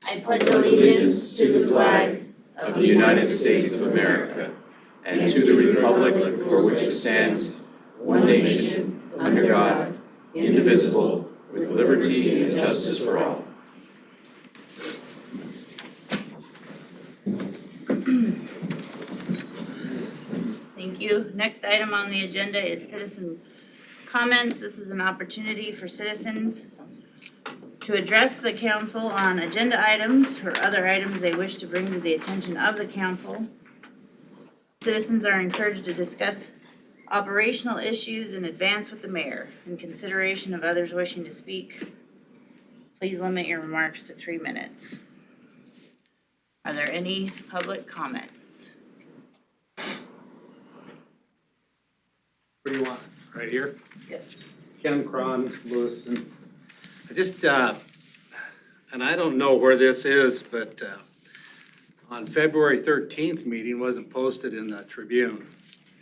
I pledge allegiance to the flag of the United States of America and to the republic for which it stands, one nation, under God, indivisible, with liberty and justice for all. Thank you. Next item on the agenda is citizen comments. This is an opportunity for citizens to address the council on agenda items or other items they wish to bring to the attention of the council. Citizens are encouraged to discuss operational issues in advance with the mayor. In consideration of others wishing to speak, please limit your remarks to 3 minutes. Are there any public comments? What do you want? Right here? Yes. Ken Cron, Lewiston. I just, and I don't know where this is, but on February 13th meeting wasn't posted in the Tribune.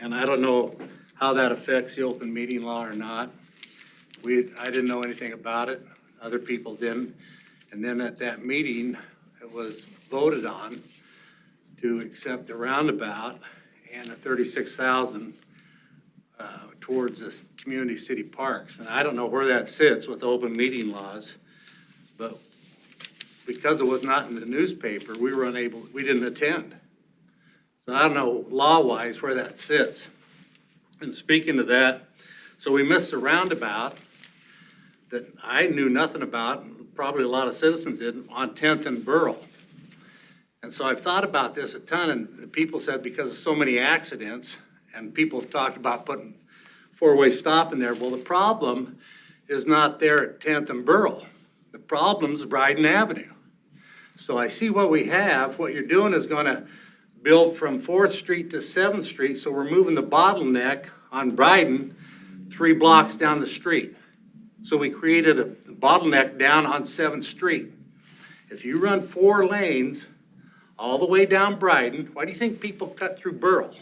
And I don't know how that affects the open meeting law or not. I didn't know anything about it. Other people didn't. And then at that meeting, it was voted on to accept a roundabout and a $36,000 towards the community city parks. And I don't know where that sits with open meeting laws, but because it was not in the newspaper, we didn't attend. So I don't know law-wise where that sits. And speaking of that, so we missed a roundabout that I knew nothing about, and probably a lot of citizens didn't, on 10th and Burl. And so I've thought about this a ton, and people said because of so many accidents, and people have talked about putting four-way stop in there. Well, the problem is not there at 10th and Burl. The problem's Bryden Avenue. So I see what we have. What you're doing is gonna build from 4th Street to 7th Street, so we're moving the bottleneck on Bryden 3 blocks down the street. So we created a bottleneck down on 7th Street. If you run 4 lanes all the way down Bryden, why do you think people cut through Burl?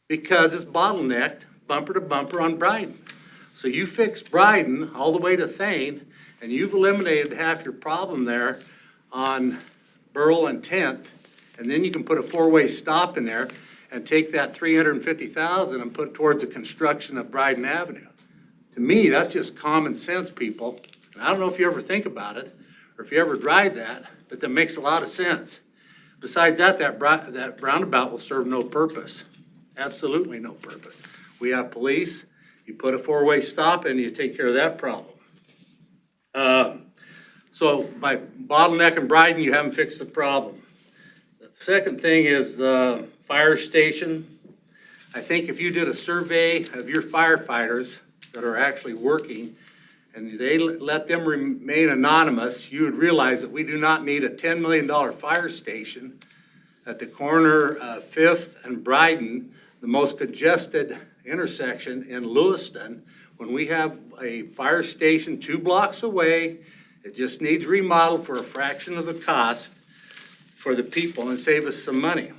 Because it's bottlenecked bumper to bumper on Bryden. So you fix Bryden all the way to Thane, and you've eliminated half your problem there on Burl and 10th, and then you can put a 4-way stop in there and take that $350,000 and put it towards the construction of Bryden Avenue. To me, that's just common sense, people. And I don't know if you ever think about it or if you ever drive that, but that makes a lot of sense. Besides that, that roundabout will serve no purpose. Absolutely no purpose. We have police, you put a 4-way stop in, you take care of that problem. So by bottlenecking Bryden, you haven't fixed the problem. The second thing is the fire station. I think if you did a survey of your firefighters that are actually working and they let them remain anonymous, you would realize that we do not need a $10 million fire station at the corner of 5th and Bryden, the most congested intersection in Lewiston, when we have a fire station 2 blocks away. It just needs remodeled for a fraction of the cost for the people and save us some money.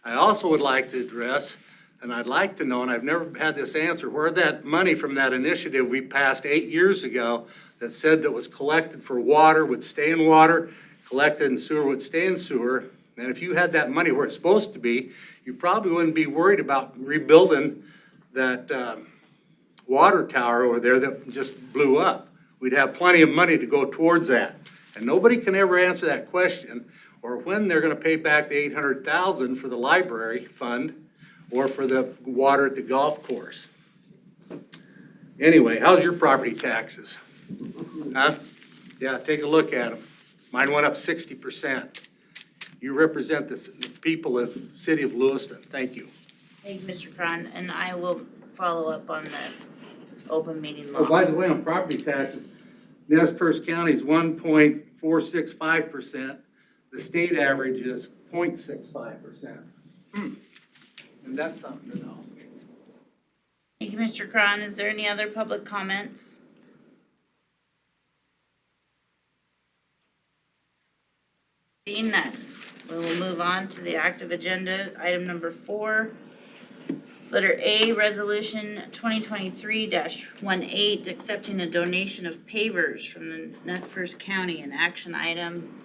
I also would like to address, and I'd like to know, and I've never had this answer, where that money from that initiative we passed 8 years ago that said that was collected for water would stay in water, collected in sewer would stay in sewer. And if you had that money where it's supposed to be, you probably wouldn't be worried about rebuilding that water tower over there that just blew up. We'd have plenty of money to go towards that. And nobody can ever answer that question, or when they're gonna pay back the $800,000 for the library fund or for the water at the golf course. Anyway, how's your property taxes? Huh? Yeah, take a look at them. Mine went up 60%. You represent the people of the city of Lewiston. Thank you. Thank you, Mr. Cron, and I will follow up on the open meeting law. Oh, by the way, on property taxes, Nez Perce County is 1.465%. The state average is 0.65%. And that's something to know. Thank you, Mr. Cron. Is there any other public comments? Seeing none, we will move on to the active agenda. Item number 4, Letter A, Resolution 2023-18, accepting a donation of pavers from the Nez Perce County, an action item.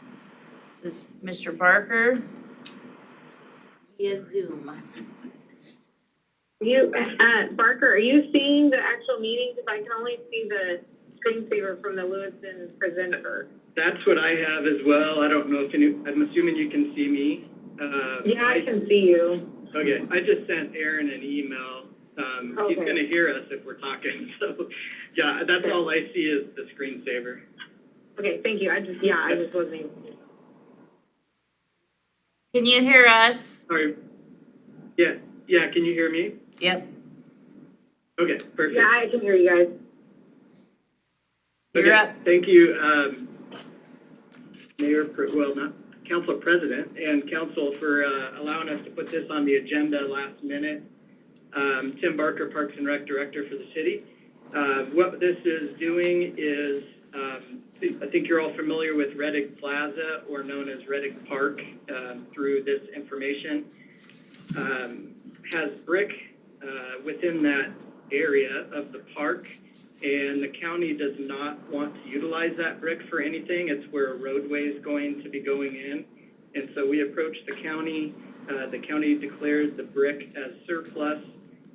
This is Mr. Barker via Zoom. Barker, are you seeing the actual meeting? Because I can only see the screensaver from the Lewiston presenter. That's what I have as well. I don't know if I'm assuming you can see me. Yeah, I can see you. Okay, I just sent Aaron an email. He's Okay. gonna hear us if we're talking, so, yeah, that's all I see is the screensaver. Okay, thank you. I just wasn't able to. Can you hear us? Sorry. Yeah, can you hear me? Yep, Okay, perfect. Yeah, I can hear you guys. you're Okay, up. thank you, Council President and Council for allowing us to put this on the agenda last minute. Tim Barker, Parks and Rec Director for the city. What this is doing is, I think you're all familiar with Reddick Plaza, or known as Reddick Park, through this information. Has brick within that area of the park, and the county does not want to utilize that brick for anything. It's where a roadway is going to be going in. And so we approached the county. The county declared the brick as surplus.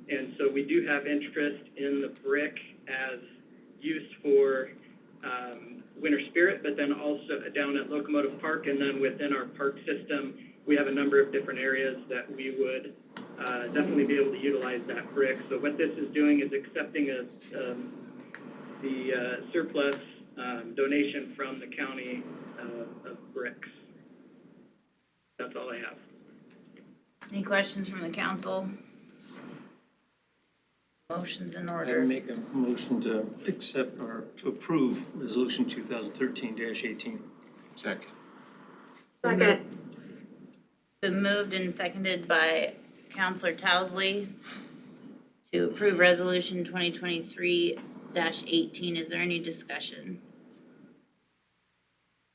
And so we do have interest in the brick as used for Winter Spirit, but then also down at Locomotive Park, and then within our park system, we have a number of different areas that we would definitely be able to utilize that brick. So what this is doing is accepting the surplus donation from the county of bricks. That's all I have. Any questions from the council? Motion's in I order. make a motion to accept or to approve Resolution 2013-18. Second. Second. Been moved and seconded by Counselor Towsley to approve Resolution 2023-18. Is there any discussion?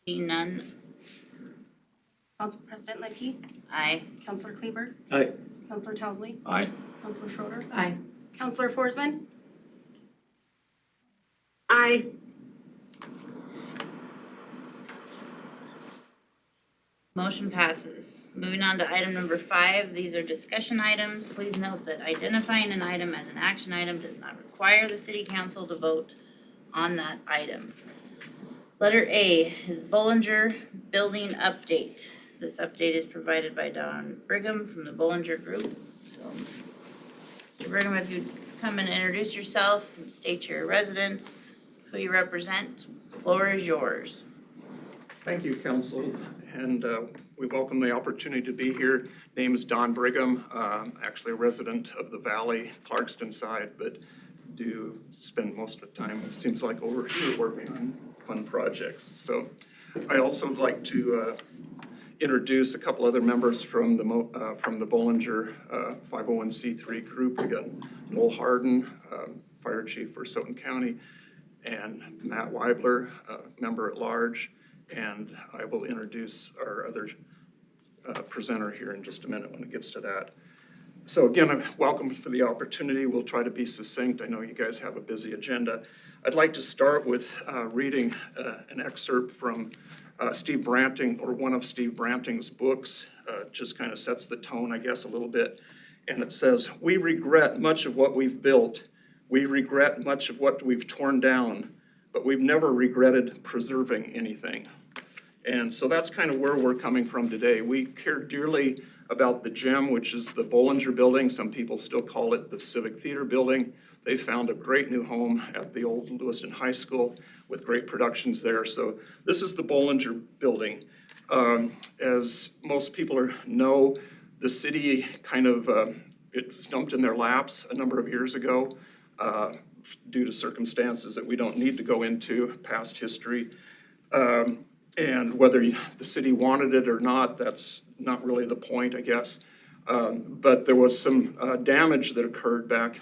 Seeing none, Council President Lickey, aye. Councilor Kleber, Aye. Councilor Towsley, Aye. Councilor Schroeder, Aye. Councilor Forsman, Aye. Motion passes. Moving on to item number 5, these are discussion items. Please note that identifying an item as an action item does not require the city council to vote on that item. Letter A is Bollinger Building Update. This update is provided by Don Brigham from the Bollinger Group. So, Mr. Brigham, if you'd come and introduce yourself and state your residence, who you represent, the floor is yours. Thank you, Council, and we welcome the opportunity to be here. Name is Don Brigham, actually a resident of the Valley, Clarkston side, but do spend most of the time, it seems like, over here working on fun projects. So I also would like to introduce a couple other members from the Bollinger 501c3 group. We got Noel Harden, Fire Chief for Soton County, and Matt Weibler, member at large. And I will introduce our other presenter here in just a minute when it gets to that. So again, welcome for the opportunity. We'll try to be succinct. I know you guys have a busy agenda. I'd like to start with reading an excerpt from Steve Branting, or one of Steve Branting's books. Just kind of sets the tone, I guess, a little bit. And it says, "We regret much of what we've built. We regret much of what we've torn down, but we've never regretted preserving anything." And so that's kind of where we're coming from today. We care dearly about the gem, which is the Bollinger Building. Some people still call it the Civic Theater Building. They found a great new home at the old Lewiston High School with great productions there. So this is the Bollinger Building. As most people know, the city kind of, it was dumped in their laps a number of years ago due to circumstances that we don't need to go into, past history. And whether the city wanted it or not, that's not really the point, I guess. But there was some damage that occurred back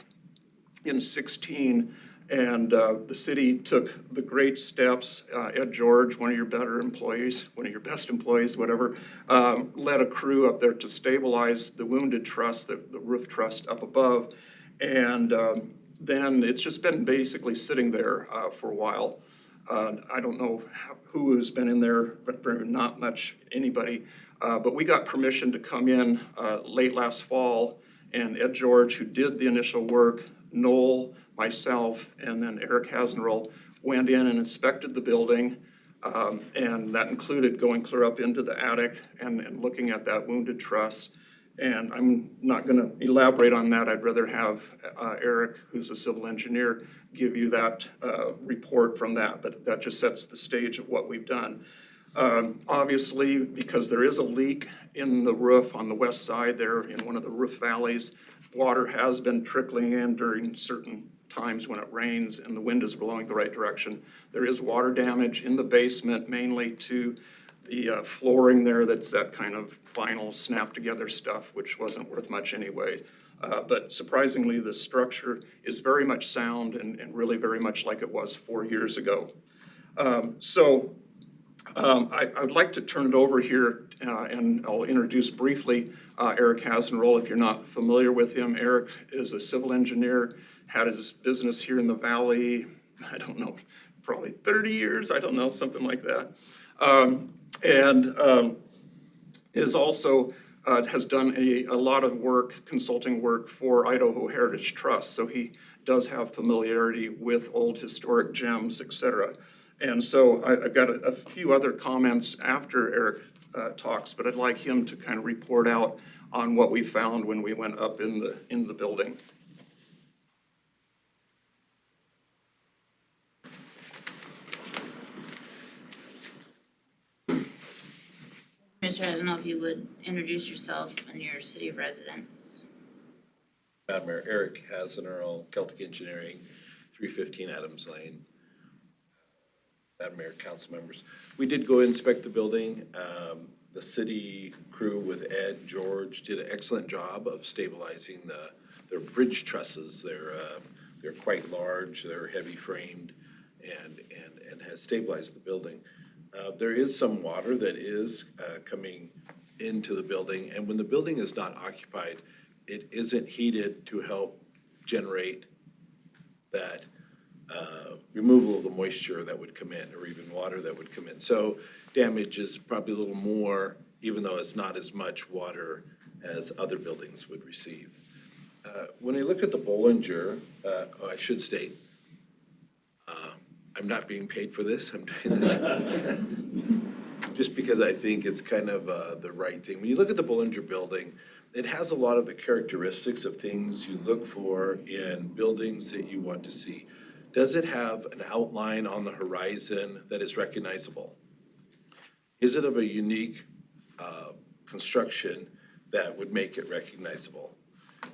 in 16 And the city took the great steps. Ed George, one of your better employees, one of your best employees, whatever, led a crew up there to stabilize the wounded truss, the roof truss up above. And then it's just been basically sitting there for a while. I don't know who has been in there, but very not much anybody. But we got permission to come in late last fall, and Ed George, who did the initial work, Noel, myself, and then Eric Hasnerl went in and inspected the building. And that included going clear up into the attic and looking at that wounded truss. And I'm not going to elaborate on that. I'd rather have Eric, who's a civil engineer, give you that report from that. But that just sets the stage of what we've done. Obviously, because there is a leak in the roof on the west side there in one of the roof valleys, water has been trickling in during certain times when it rains and the wind is blowing the right direction. There is water damage in the basement, mainly to the flooring there. That's that kind of final snap together stuff, which wasn't worth much anyway. But surprisingly, the structure is very much sound and really very much like it was 4 years ago. I'd like to turn it over here and I'll introduce briefly Eric Hasnerl. If you're not familiar with him, Eric is a civil engineer, had his business here in the Valley, I don't know, probably 30 years, I don't know, something like that. Is also has done a lot of work, consulting work for Idaho Heritage Trust. So he does have familiarity with old historic gems, et cetera. And so I've got a few other comments after Eric talks, but I'd like him to kind of report out on what we found when we went up in the building. Mr. Hasnerl, if you would introduce yourself and your city of residence. Madam Mayor, Eric Hasnerl, Celtic Engineering, 315 Adams Lane. Madam Mayor, council members, we did go inspect the building. The city crew with Ed George did an excellent job of stabilizing their bridge trusses. They're quite large, they're heavy framed, and has stabilized the building. There is some water that is coming into the building, and when the building is not occupied, it isn't heated to help generate that removal of the moisture that would come in, or even water that would come in. So damage is probably a little more, even though it's not as much water as other buildings would receive. When I look at the Bollinger, I should state, I'm not being paid for this. I'm doing this just because I think it's kind of the right thing. When you look at the Bollinger building, it has a lot of the characteristics of things you look for in buildings that you want to see. Does it have an outline on the horizon that is recognizable? Is it of a unique construction that would make it recognizable?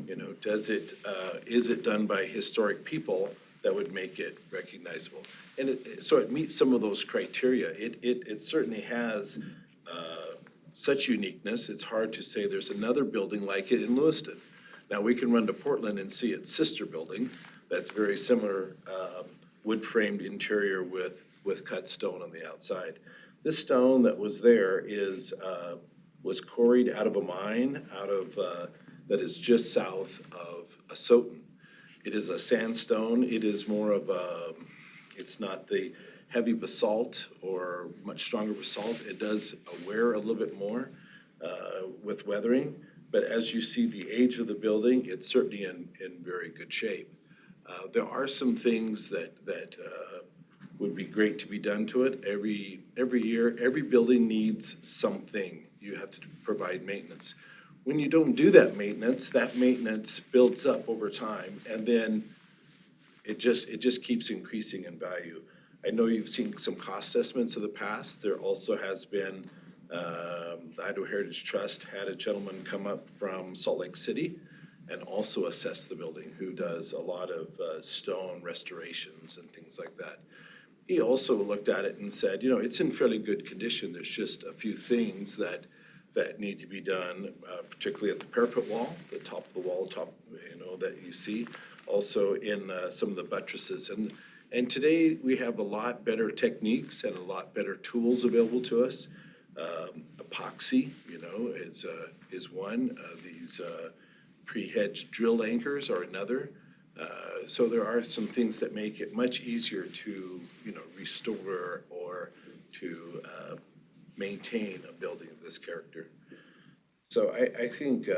You know, is it done by historic people that would make it recognizable? And so it meets some of those criteria. It certainly has such uniqueness. It's hard to say there's another building like it in Lewiston. Now, we can run to Portland and see its sister building that's very similar, wood-framed interior with cut stone on the outside. This stone that was there was quarried out of a mine that is just south of Asotin. It is a sandstone. It is more of it's not the heavy basalt or much stronger basalt. It does wear a little bit more with weathering, but as you see the age of the building, it's certainly in very good shape. There are some things that would be great to be done to it. Every year, every building needs something. You have to provide maintenance. When you don't do that maintenance builds up over time, and then it just keeps increasing in value. I know you've seen some cost estimates of the past. There also has been, the Idaho Heritage Trust had a gentleman come up from Salt Lake City and also assess the building, who does a lot of stone restorations and things like that. He also looked at it and said, you know, it's in fairly good condition. There's just a few things that need to be done, particularly at the parapet wall, the top of the wall, that you see. also in some of the buttresses. And today, we have a lot better techniques and a lot better tools available to us. Epoxy, is one. These pre-hedged drill anchors are another. So there are some things that make it much easier to, restore or to maintain a building of this character. So I think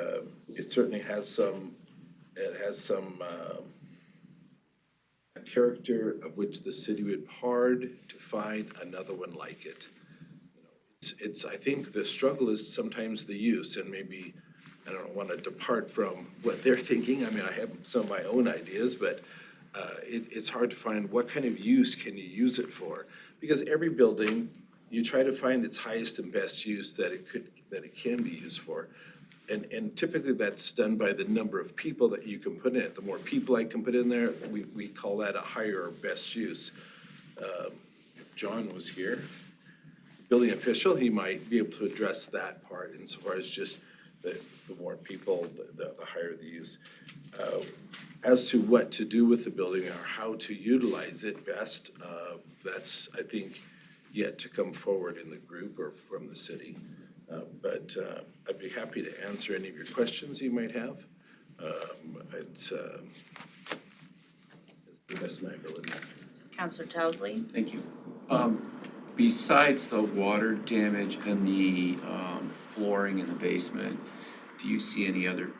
it certainly has some, a character of which the city would hard to find another one like it. I think the struggle is sometimes the use, and maybe I don't want to depart from what they're thinking. I mean, I have some of my own ideas, but it's hard to find what kind of use can you use it for? Because every building, you try to find its highest and best use that it can be used for. And typically that's done by the number of people that you can put in it. The more people I can put in there, we call that a higher or best use. If John was here, building official, he might be able to address that part insofar as just the more people, the higher the use. As to what to do with the building or how to utilize it best, that's, I think, yet to come forward in the group or from the city. But I'd be happy to answer any of your questions you might have. It's the best of my ability. Counselor Towesley? Thank you. Besides the water damage and the flooring in the basement, do you see any other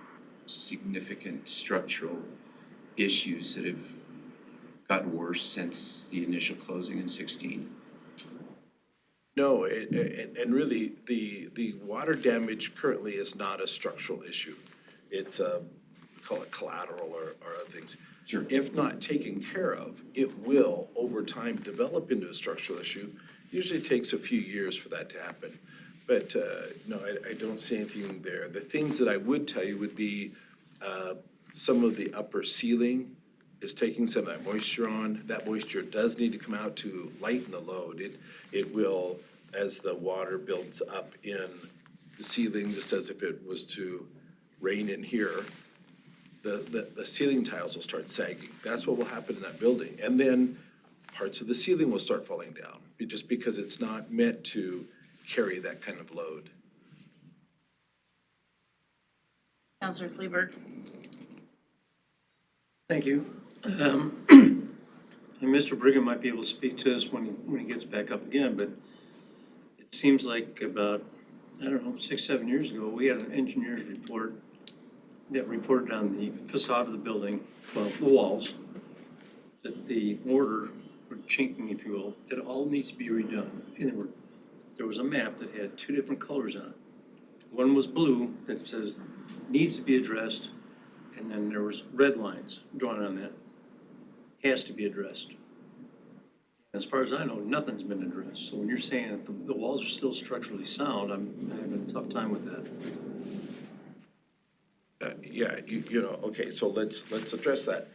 significant structural issues that have gotten worse since the initial closing in 16? No, and really, the water damage currently is not a structural issue. It's we call it collateral or other things. Sure. If not taken care of, it will, over time, develop into a structural issue. Usually takes a few years for that to happen. But no, I don't see anything there. The things that I would tell you would be some of the upper ceiling is taking some of that moisture on. That moisture does need to come out to lighten the load. It will, as the water builds up in the ceiling, just as if it was to rain in here, the ceiling tiles will start sagging. That's what will happen in that building. And then parts of the ceiling will start falling down, just because it's not meant to carry that kind of load. Counselor Kleber? Thank you. And Mr. Brigham might be able to speak to us when he gets back up again, but it seems like about, 6, 7 years ago, we had an engineer's report that reported on the facade of the building, well, the walls, that the mortar, or chinking, if you will, that it all needs to be redone. And there was a map that had 2 different colors on it. One was blue that says needs to be addressed, and then there was red lines drawn on that. Has to be addressed. As far as I know, nothing's been addressed. So when you're saying that the walls are still structurally sound, I'm having a tough time with that. Yeah, okay, so let's address that.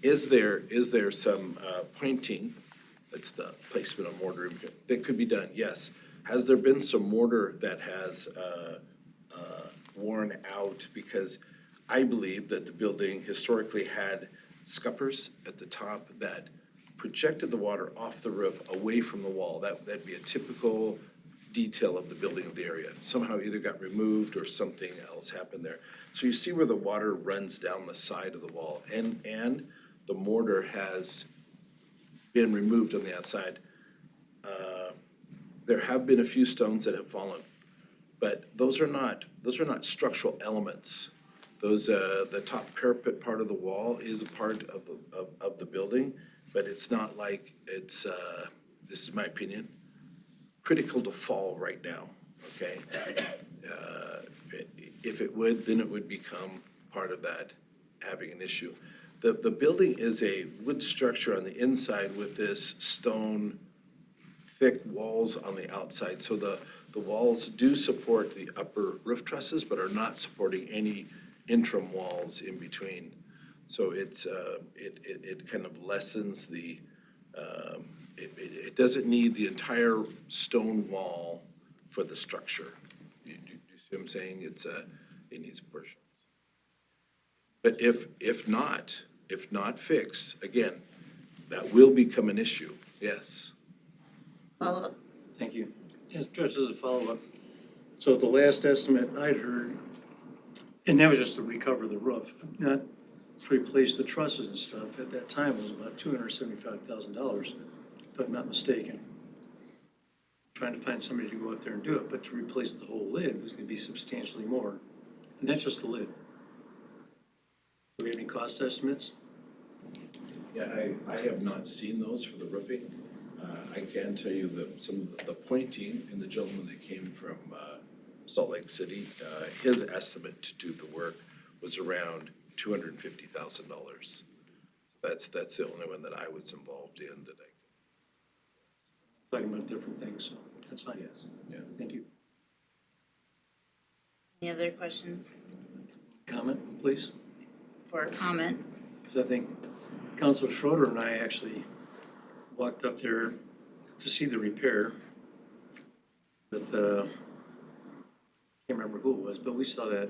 Is there some pointing, that's the placement of mortar, that could be done? Yes. Has there been some mortar that has worn out? Because I believe that the building historically had scuppers at the top that projected the water off the roof away from the wall. That'd be a typical detail of the building of the area. Somehow either got removed or something else happened there. So you see where the water runs down the side of the wall, and the mortar has been removed on the outside. There have been a few stones that have fallen, but those are not structural elements. Those the top parapet part of the wall is a part of the building, but it's not like it's this is my opinion, critical to fall right now. Okay, if it would, then it would become part of that having an issue. The building is a wood structure on the inside with this stone thick walls on the outside. So the walls do support the upper roof trusses, but are not supporting any interim walls in between. So it's it kind of lessens the it doesn't need the entire stone wall for the structure. You see what I'm saying? It needs portions. But if not, If not fixed, again, that will become an issue, yes. Follow up? Thank you. Yes, just as a follow-up. So the last estimate I'd heard, and that was just to recover the roof, not to replace the trusses and stuff, at that time was about $275,000, if I'm not mistaken. Trying to find somebody to go out there and do it, but to replace the whole lid was gonna be substantially more. And that's just the lid. Do we have any cost estimates? Yeah, I have not seen those for the roofing. I can tell you that some of the pointing and the gentleman that came from Salt Lake City, his estimate to do the work was around $250,000. That's the only one that I was involved in that I. Talking about different things, so that's fine. Yes. Yeah. Thank you. Any other questions Comment, please? for a comment? Because I think Councilor Schroeder and I actually walked up there to see the repair with, can't remember who it was, but we saw that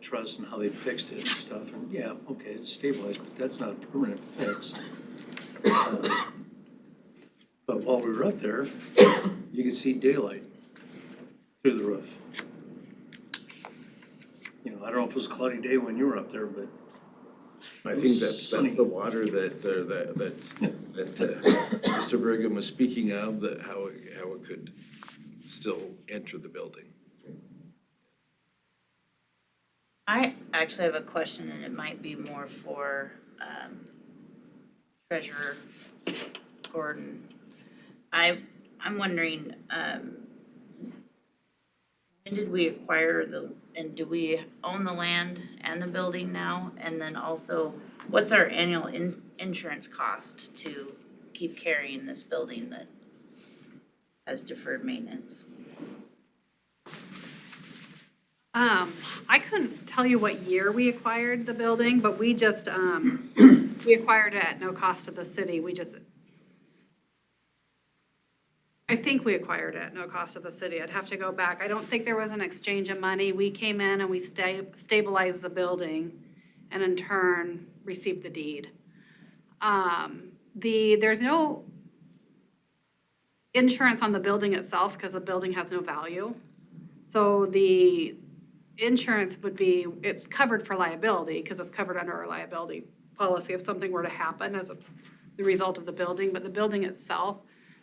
truss and how they fixed it and stuff. And yeah, okay, it's stabilized, but that's not a permanent fix. But while we were up there, you could see daylight through the roof. You know, I don't know if it was a cloudy day when you were up there, but I think that's the water that Mr. Brigham was speaking of, that how it could still enter the building. I actually have a question, and it might be more for Treasurer Gordon. I'm wondering, when did we acquire and do we own the land and the building now? And then also, what's our annual insurance cost to keep carrying this building that has deferred maintenance? I couldn't tell you what year we acquired the building, but we just, we acquired it at no cost to the city. I think we acquired it at no cost to the city. I'd have to go back. I don't think there was an exchange of money. We came in and we stabilized the building and in turn received the deed. There's no insurance on the building itself because the building has no value. So the insurance would be, it's covered for liability because it's covered under our liability policy if something were to happen as the result of the building. But the building itself,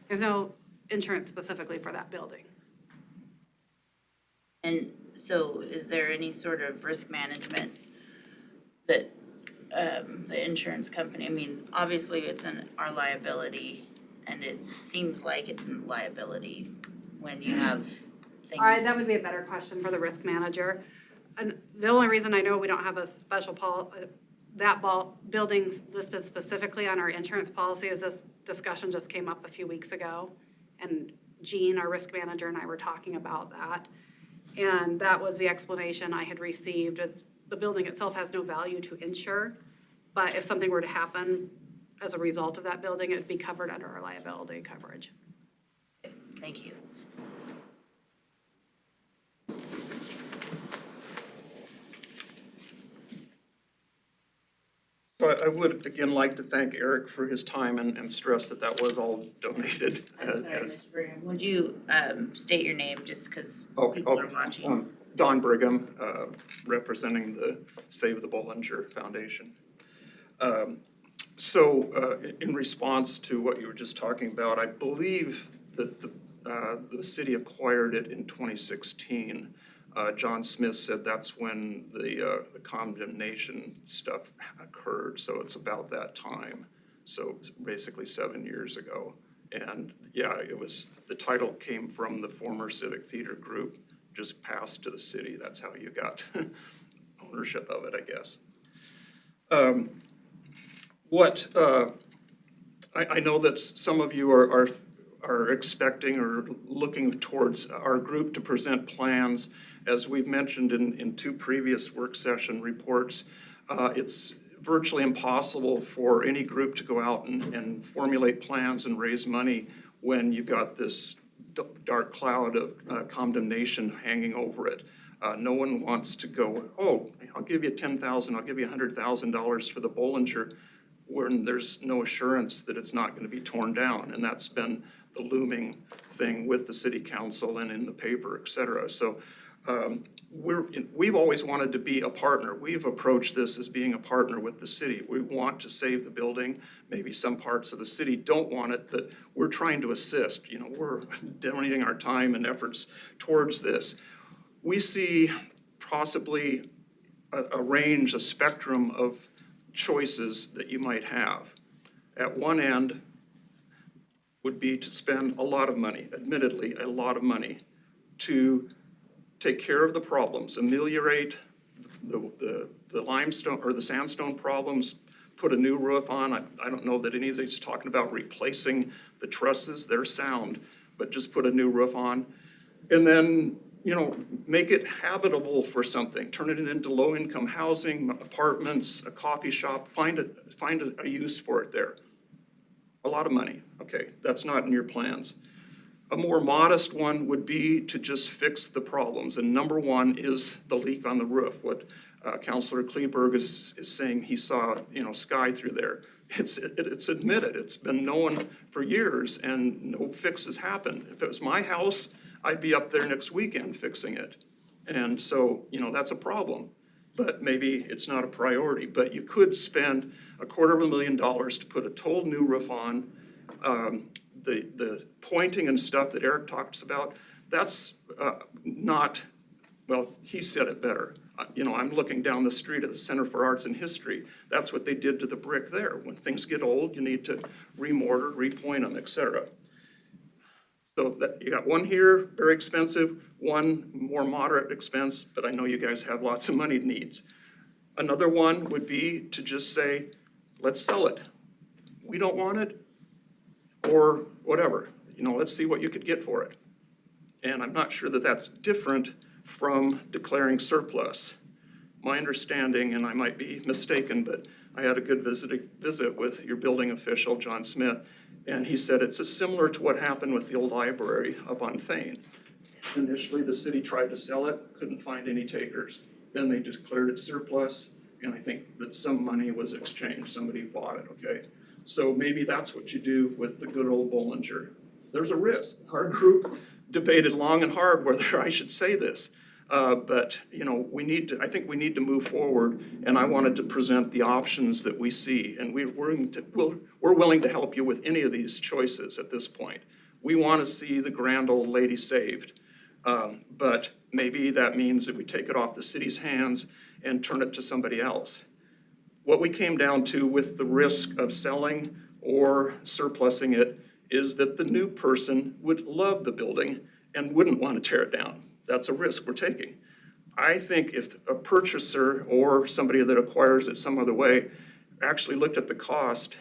there's no insurance specifically for that building. And so is there any sort of risk management that the insurance company, I mean, obviously it's in our liability and it seems like it's in liability when you have things. All right, that would be a better question for the risk manager. And the only reason I know we don't have a special building listed specifically on our insurance policy is this discussion just came up a few weeks ago. And Jean, our risk manager, and I were talking about that. And that was the explanation I had received, is the building itself has no value to insure. But if something were to happen as a result of that building, it would be covered under our liability coverage. Thank you. So I would again like to thank Eric for his time and stress that that was all donated. I'm sorry, Mr. Brigham. Would you state your name just because Oh, people are watching? Don Brigham, representing the Save the Bollinger Foundation. So in response to what you were just talking about, I believe that the city acquired it in 2016. John Smith said that's when the condemnation stuff occurred, so it's about that time. So basically 7 years ago. And yeah, the title came from the former Civic Theater Group, just passed to the city. That's how you got ownership of it, I guess. I know that some of you are expecting or looking towards our group to present plans. As we've mentioned in two previous work session reports, it's virtually impossible for any group to go out and formulate plans and raise money when you've got this dark cloud of condemnation hanging over it. No one wants to go, oh, I'll give you $10,000, I'll give you $100,000 for the Bollinger, when there's no assurance that it's not going to be torn down. And that's been the looming thing with the city council and in the paper, et cetera. So we've always wanted to be a partner. We've approached this as being a partner with the city. We want to save the building. Maybe some parts of the city don't want it, but we're trying to assist. You know, we're donating our time and efforts towards this. We see possibly a range, a spectrum of choices that you might have. At one end would be to spend a lot of money, admittedly, a lot of money, to take care of the problems, ameliorate the limestone or the sandstone problems, put a new roof on. I don't know that anybody's talking about replacing the trusses, they're sound, but just put a new roof on. And then, you know, make it habitable for something, turn it into low-income housing, apartments, a coffee shop, find a use for it there. A lot of money, okay, that's not in your plans. A more modest one would be to just fix the problems, and number one is the leak on the roof. What Councilor Kleberg is saying, he saw, you know, sky through there. It's admitted, it's been known for years, and no fixes happened. If it was my house, I'd be up there next weekend fixing it. And so, you know, that's a problem, but maybe it's not a priority. But you could spend $250,000 to put a total new roof on. The pointing and stuff that Eric talks about, that's not, well, he said it better. You know, I'm looking down the street at the Center for Arts and History. That's what they did to the brick there. When things get old, you need to remortar, repoint them, et cetera. So that, you got one here, very expensive, one more moderate expense, but I know you guys have lots of money needs. Another one would be to just say, let's sell it. We don't want it, or whatever. You know, let's see what you could get for it. And I'm not sure that that's different from declaring surplus. My understanding, and I might be mistaken, but I had a good visit with your building official, John Smith, and he said it's similar to what happened with the old library up on Thane. Initially, the city tried to sell it, couldn't find any takers. Then they declared it surplus, and I think that some money was exchanged. Somebody bought it, okay? So maybe that's what you do with the good old Bollinger. There's a risk. Our group debated long and hard whether I should say this. But, you know, I think we need to move forward, and I wanted to present the options that we see. And we're willing to help you with any of these choices at this point. We want to see the grand old lady saved. But maybe that means that we take it off the city's hands and turn it to somebody else. What we came down to with the risk of selling or surplusing it is that the new person would love the building and wouldn't want to tear it down. That's a risk we're taking. I think if a purchaser or somebody that acquires it some other way actually looked at the cost,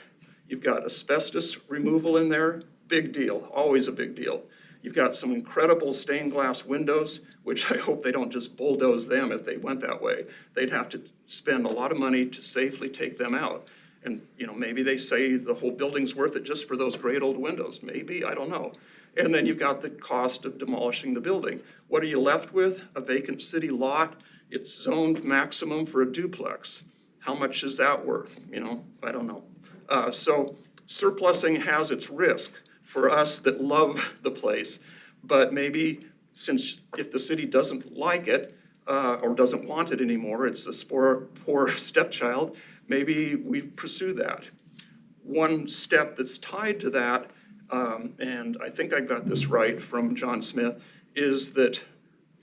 you've got asbestos removal in there, big deal, always a big deal. You've got some incredible stained glass windows, which I hope they don't just bulldoze them if they went that way. They'd have to spend a lot of money to safely take them out. And, you know, maybe they say the whole building's worth it just for those great old windows. Maybe, I don't know. And then you've got the cost of demolishing the building. What are you left with? A vacant city lot. It's zoned maximum for a duplex. How much is that worth? You know, I don't know. So surplusing has its risk for us that love the place. But maybe since if the city doesn't like it or doesn't want it anymore, it's a poor stepchild, maybe we pursue that. One step that's tied to that, and I think I got this right from John Smith, is that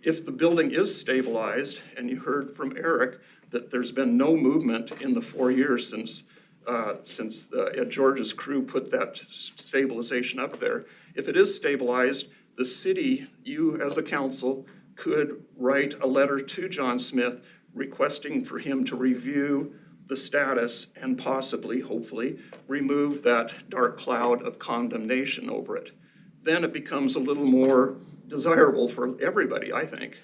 if the building is stabilized, and you heard from Eric that there's been no movement in the 4 years since Ed George's crew put that stabilization up there. If it is stabilized, the city, you as a council, could write a letter to John Smith requesting for him to review the status and possibly, hopefully, remove that dark cloud of condemnation over it. Then it becomes a little more desirable for everybody, I think.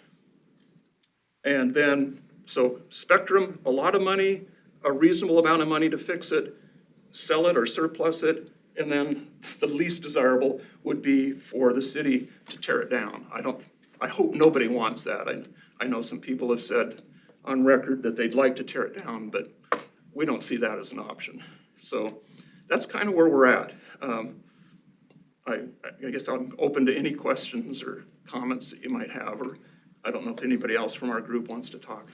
And then, so spectrum, a lot of money, a reasonable amount of money to fix it, sell it or surplus it, and then the least desirable would be for the city to tear it down. I hope nobody wants that. I know some people have said on record that they'd like to tear it down, but we don't see that as an option. So that's kind of where we're at. I guess I'm open to any questions or comments that you might have, or I don't know if anybody else from our group wants to talk.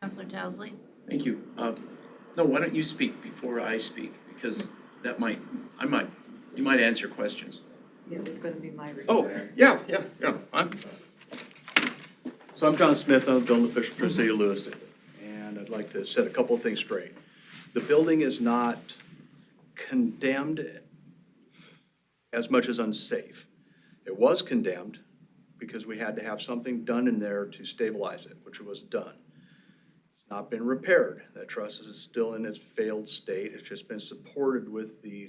Counselor Towesley? Thank you. No, why don't you speak before I speak, because you might answer questions. Yeah, it's gonna be my Oh, request. yeah. So I'm John Smith, I'm the building official for the city of Lewiston, and I'd like to set a couple of things straight. The building is not condemned as much as unsafe. It was condemned because we had to have something done in there to stabilize it, which was done. It's not been repaired. That truss is still in its failed state. It's just been supported with the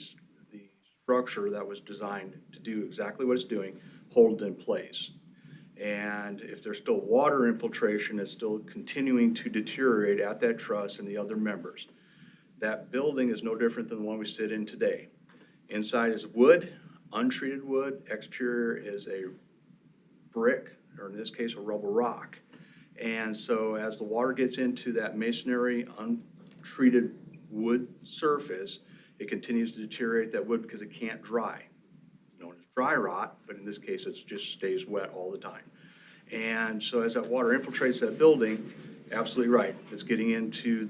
structure that was designed to do exactly what it's doing, hold it in place. And if there's still water infiltration, it's still continuing to deteriorate at that truss and the other members. That building is no different than the one we sit in today. Inside is wood, untreated wood. Exterior is a brick, or in this case, a rubble rock. And so as the water gets into that masonry, untreated wood surface, it continues to deteriorate that wood because it can't dry. Known as dry rot, but in this case, it just stays wet all the time. And so as that water infiltrates that building, absolutely right, it's getting into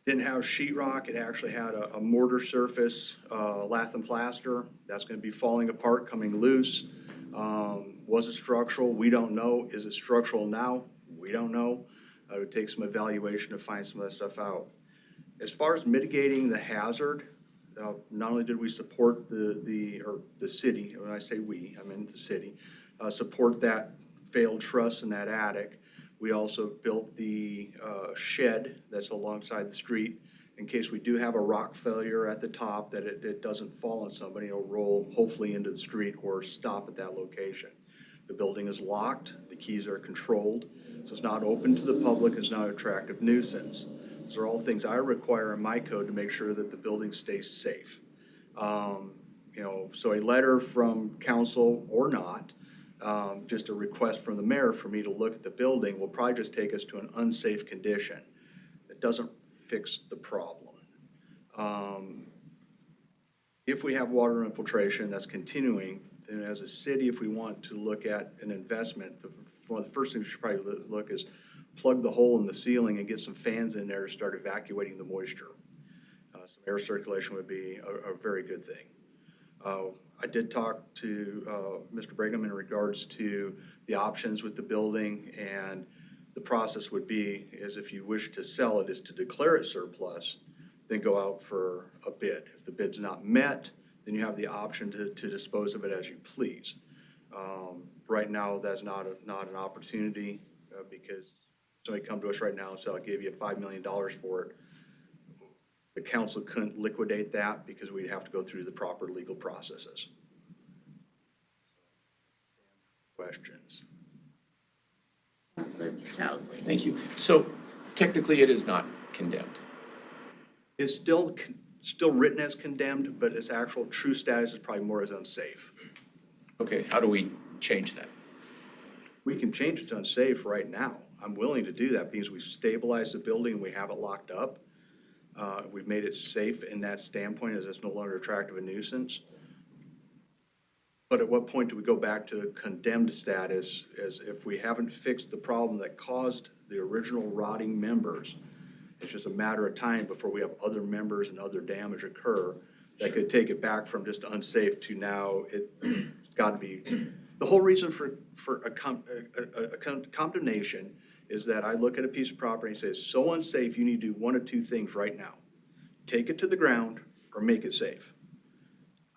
didn't have sheetrock, it actually had a mortar surface, lath and plaster. That's gonna be falling apart, coming loose. Was it structural? We don't know. Is it structural now? We don't know. It would take some evaluation to find some of that stuff out. As far as mitigating the hazard, not only did we support the city, when I say we, I mean the city, support that failed truss in that attic. We also built the shed that's alongside the street in case we do have a rock failure at the top, that it doesn't fall on somebody. It'll roll hopefully into the street or stop at that location. The building is locked, the keys are controlled, so it's not open to the public, it's not an attractive nuisance. Those are all things I require in my code to make sure that the building stays safe. So a letter from council or not, just a request from the mayor for me to look at the building will probably just take us to an unsafe condition. It doesn't fix the problem. If we have water infiltration that's continuing, then as a city, if we want to look at an investment, one of the first things we should probably look is plug the hole in the ceiling and get some fans in there to start evacuating the moisture. Some air circulation would be a very good thing. I did talk to Mr. Brigham in regards to the options with the building, and the process would be is if you wish to sell it is to declare it surplus, then go out for a bid. If the bid's not met, then you have the option to dispose of it as you please. Right now, that's not an opportunity because somebody come to us right now and say, I'll give you $5 million for it. The council couldn't liquidate that because we'd have to go through the proper legal processes. Questions? Counselor Towesley? Thank you. So technically, it is not condemned. It's still written as condemned, but its actual true status is probably more as unsafe. Okay, how do we change that? We can change it to unsafe right now. I'm willing to do that because we've stabilized the building and we have it locked up. We've made it safe in that standpoint as it's no longer attractive a nuisance. But at what point do we go back to condemned status as if we haven't fixed the problem that caused the original rotting members? It's just a matter of time before we have other members and other damage occur that could take it back from just unsafe to now it's got to be. The whole reason for a condemnation is that I look at a piece of property and say it's so unsafe you need to do one of two things right now. Take it to the ground or make it safe,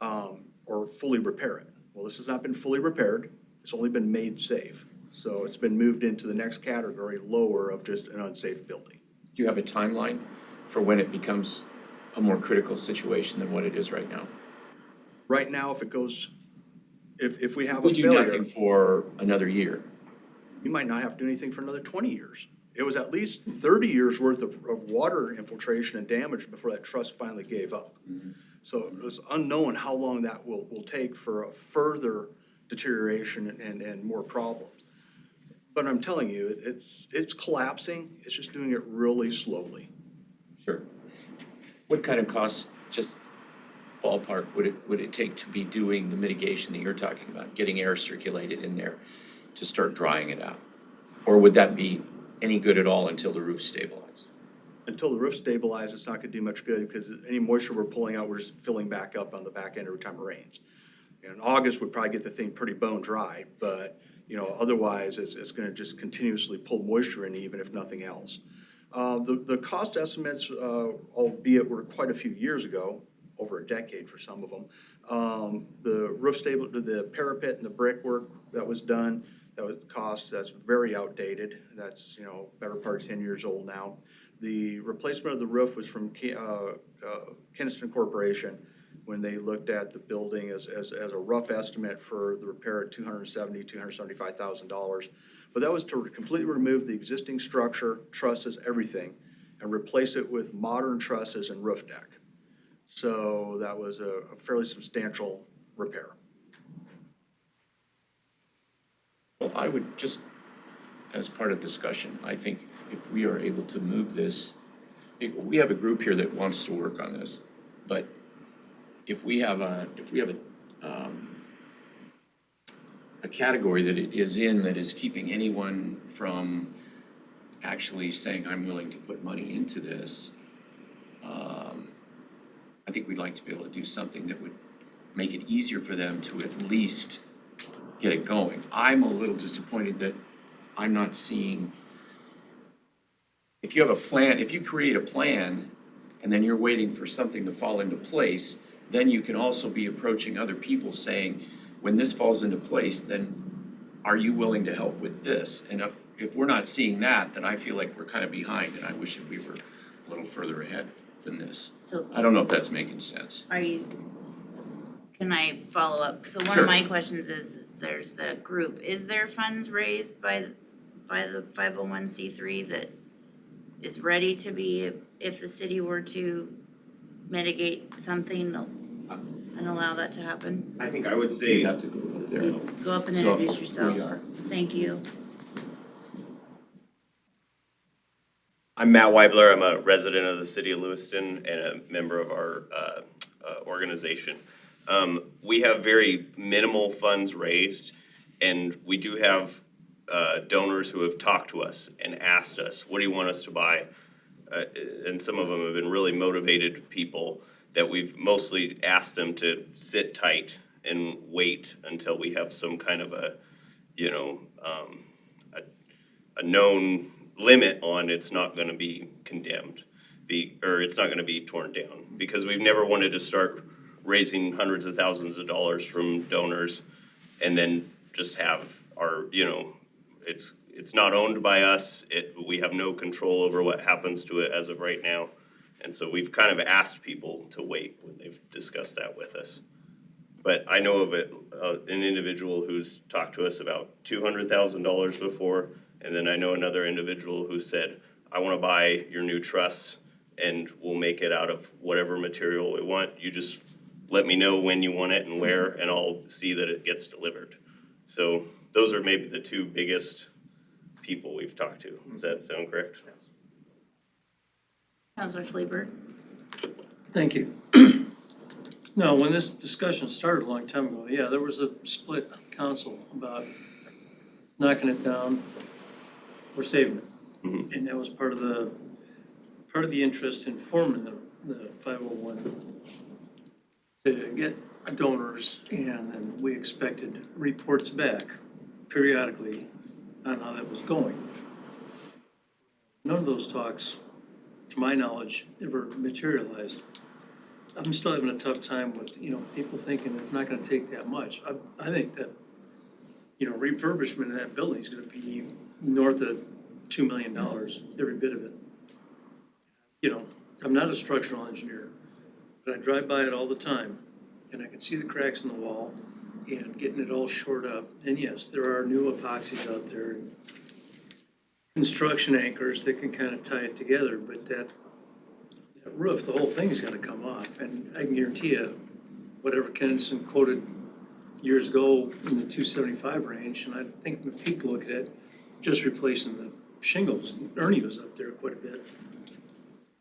or fully repair it. Well, this has not been fully repaired. It's only been made safe. So it's been moved into the next category lower of just an unsafe building. Do you have a timeline for when it becomes a more critical situation than what it is right now? Right now, if it goes, if we have a We do failure, nothing for another year. you might not have to do anything for another 20 years. It was at least 30 years worth of water infiltration and damage before that truss finally gave up. So it was unknown how long that will take for a further deterioration and more problems. But I'm telling you, it's collapsing, it's just doing it really slowly. Sure. What kind of costs, just ballpark, would it take to be doing the mitigation that you're talking about, getting air circulated in there to start drying it out? Or would that be any good at all until the roof stabilized? Until the roof stabilizes, it's not gonna do much good, because any moisture we're pulling out, we're just filling back up on the back end every time it rains. In August, we'd probably get the thing pretty bone dry, but, otherwise, it's gonna just continuously pull moisture in, even if nothing else. The cost estimates, albeit were quite a few years ago, over a decade for some of them. The parapet and the brickwork that was done, that's very outdated. That's, better part of 10 years old now. The replacement of the roof was from Kinnison Corporation, when they looked at the building as a rough estimate for the repair at $275,000. But that was to completely remove the existing structure, trusses, everything, and replace it with modern trusses and roof deck. So that was a fairly substantial repair. Well, I would just, as part of discussion, I think if we are able to move this, we have a group here that wants to work on this, but if we have a category that it is in that is keeping anyone from actually saying, I'm willing to put money into this, I think we'd like to be able to do something that would make it easier for them to at least get it going. I'm a little disappointed that I'm not seeing, if you have a plan, if you create a plan and then you're waiting for something to fall into place, then you can also be approaching other people saying, when this falls into place, then are you willing to help with this? And if we're not seeing that, then I feel like we're kind of behind, and I wish that we were a little further ahead than this. So I don't know if that's making sense. can I follow up? So one Sure. of my questions is there's the group, is there funds raised by the 501c3 that is ready to be, if the city were to mitigate something and allow that to happen? I think I would You say, have to go over there. Go up and So, introduce yourself. we are. Thank you. I'm Matt Weibler. I'm a resident of the city of Lewiston and a member of our organization. We have very minimal funds raised, and we do have donors who have talked to us and asked us, what do you want us to buy? And some of them have been really motivated people that we've mostly asked them to sit tight and wait until we have some kind of a known limit on it's not going to be condemned, or it's not going to be torn down, because we've never wanted to start raising hundreds of thousands of dollars from donors and then just have our, it's not owned by us. We have no control over what happens to it as of right now. And so we've kind of asked people to wait when they've discussed that with us. But I know of an individual who's talked to us about $200,000 before, and then I know another individual who said, I want to buy your new truss and we'll make it out of whatever material we want. You just let me know when you want it and where, and I'll see that it gets delivered. So those are maybe the two biggest people we've talked to. Does that sound correct? Councilor Kleber? Thank you. No, when this discussion started a long time ago, yeah, there was a split council about knocking it down or saving it. Mhm. And that was part of the interest in forming the 501 to get donors, and then we expected reports back periodically on how that was going. None of those talks, to my knowledge, ever materialized. I'm still having a tough time with, people thinking it's not gonna take that much. I think that, refurbishment of that building is gonna be north of $2 million, every bit of it. I'm not a structural engineer, but I drive by it all the time, and I can see the cracks in the wall and getting it all shored up. And yes, there are new epoxies out there, construction anchors that can kind of tie it together, but that roof, the whole thing's gotta come off. And I can guarantee you, whatever Kennison quoted years ago in the 275 range, and I think when people look at it, just replacing the shingles. Ernie was up there quite a bit.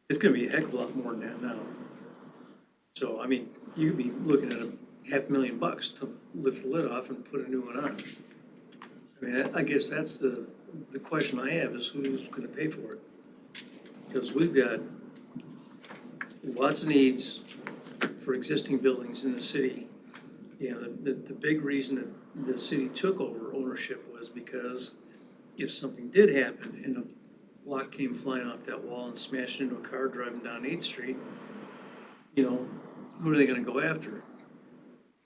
It's gonna be a heck of a lot more than that now. So, I mean, you'd be looking at $500,000 to lift the lid off and put a new one on. I mean, I guess that's the question I have is who's gonna pay for it? Because we've got lots of needs for existing buildings in the city. You know, the big reason that the city took over ownership was because if something did happen and a block came flying off that wall and smashed into a car driving down 8th Street, you know, who are they gonna go after?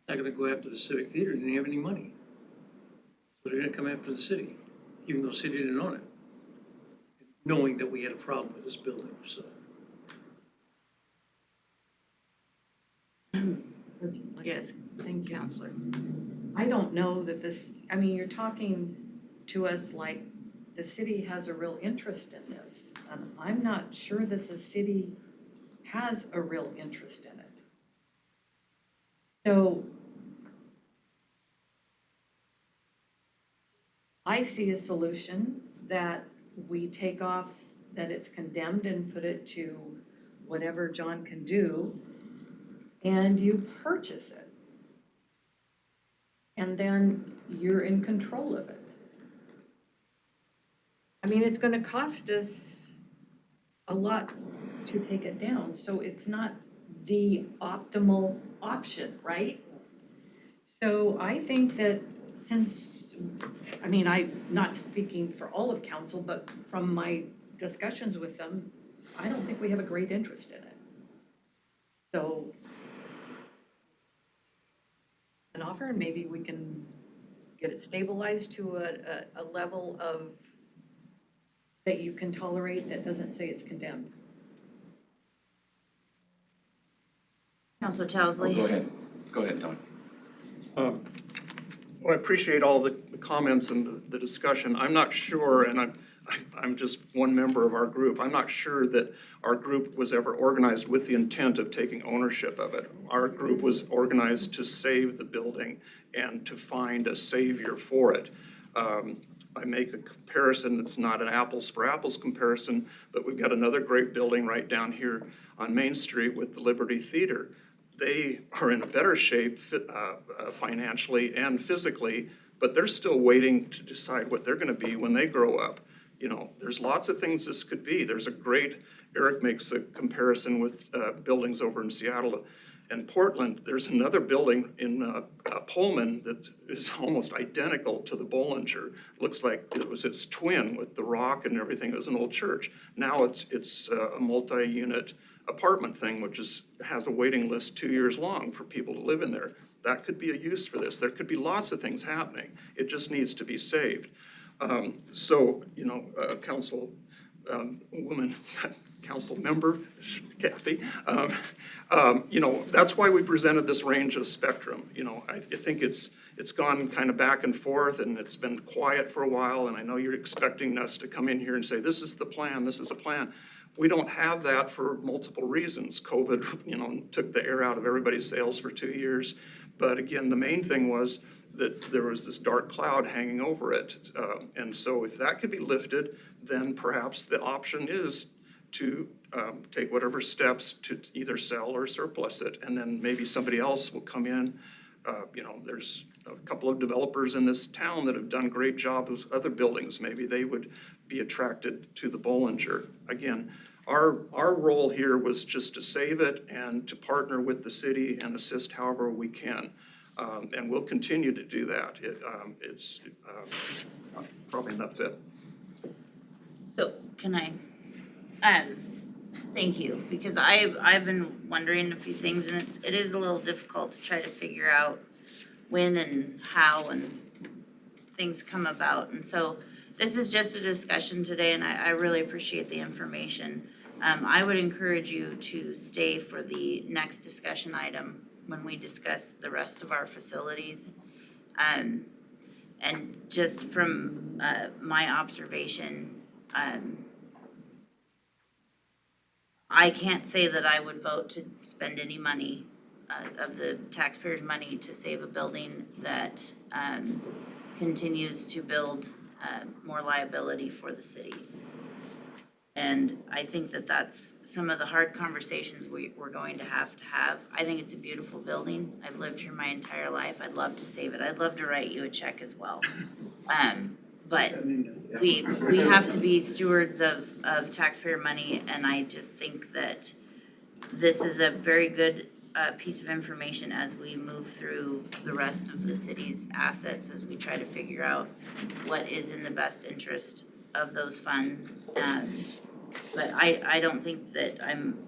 Not gonna go after the Civic Theater, they didn't have any money. So they're gonna come after the city, even though the city didn't own it, knowing that we had a problem with this building, so. Yes, Thank you. Counselor. I don't know that this, I mean, you're talking to us like the city has a real interest in this. And I'm not sure that the city has a real interest in it. So I see a solution that we take off, that it's condemned and put it to whatever John can do, and you purchase it. And then you're in control of it. I mean, it's gonna cost us a lot to take it down, so it's not the optimal option, right? So I think that since, I mean, I'm not speaking for all of council, but from my discussions with them, I don't think we have a great interest in it. So an offer, and maybe we can get it stabilized to a level of, that you can tolerate, that doesn't say it's condemned. Counselor Chowsley. Go ahead, Don. Well, I appreciate all the comments and the discussion. I'm not sure, and I'm just one member of our group. I'm not sure that our group was ever organized with the intent of taking ownership of it. Our group was organized to save the building and to find a savior for it. I make a comparison that's not an apples for apples comparison, but we've got another great building right down here on Main Street with the Liberty Theater. They are in a better shape financially and physically, but they're still waiting to decide what they're gonna be when they grow up. You know, there's lots of things this could be. There's a great, Eric makes a comparison with buildings over in Seattle and Portland. There's another building in Pullman that is almost identical to the Bollinger. Looks like it was its twin with the rock and everything. It was an old church. Now it's a multi-unit apartment thing, which has a waiting list 2 years long for people to live in there. That could be a use for this. There could be lots of things happening. It just needs to be saved. So, you know, woman, council member, Kathy, you know, that's why we presented this range of spectrum. You know, I think it's gone kind of back and forth and it's been quiet for a while. And I know you're expecting us to come in here and say, this is the plan, this is a plan. We don't have that for multiple reasons. COVID, you know, took the air out of everybody's sails for 2 years. But again, the main thing was that there was this dark cloud hanging over it. And so if that could be lifted, then perhaps the option is to take whatever steps to either sell or surplus it. And then maybe somebody else will come in. You know, there's a couple of developers in this town that have done great jobs with other buildings. Maybe they would be attracted to the Bollinger. Again, our role here was just to save it and to partner with the city and assist however we can. And we'll continue to do that. It's probably that's it. So can I, thank you, because I've been wondering a few things and it is a little difficult to try to figure out when and how and things come about. And so this is just a discussion today and I really appreciate the information. I would encourage you to stay for the next discussion item when we discuss the rest of our facilities. And just from my observation, I can't say that I would vote to spend any money of the taxpayers' money to save a building that continues to build more liability for the city. And I think that that's some of the hard conversations we're going to have. I think it's a beautiful building. I've lived here my entire life. I'd love to save it. I'd love to write you a check as well. But we have to be stewards of taxpayer money, and I just think that this is a very good piece of information as we move through the rest of the city's assets, as we try to figure out what is in the best interest of those funds. But I don't think that I'm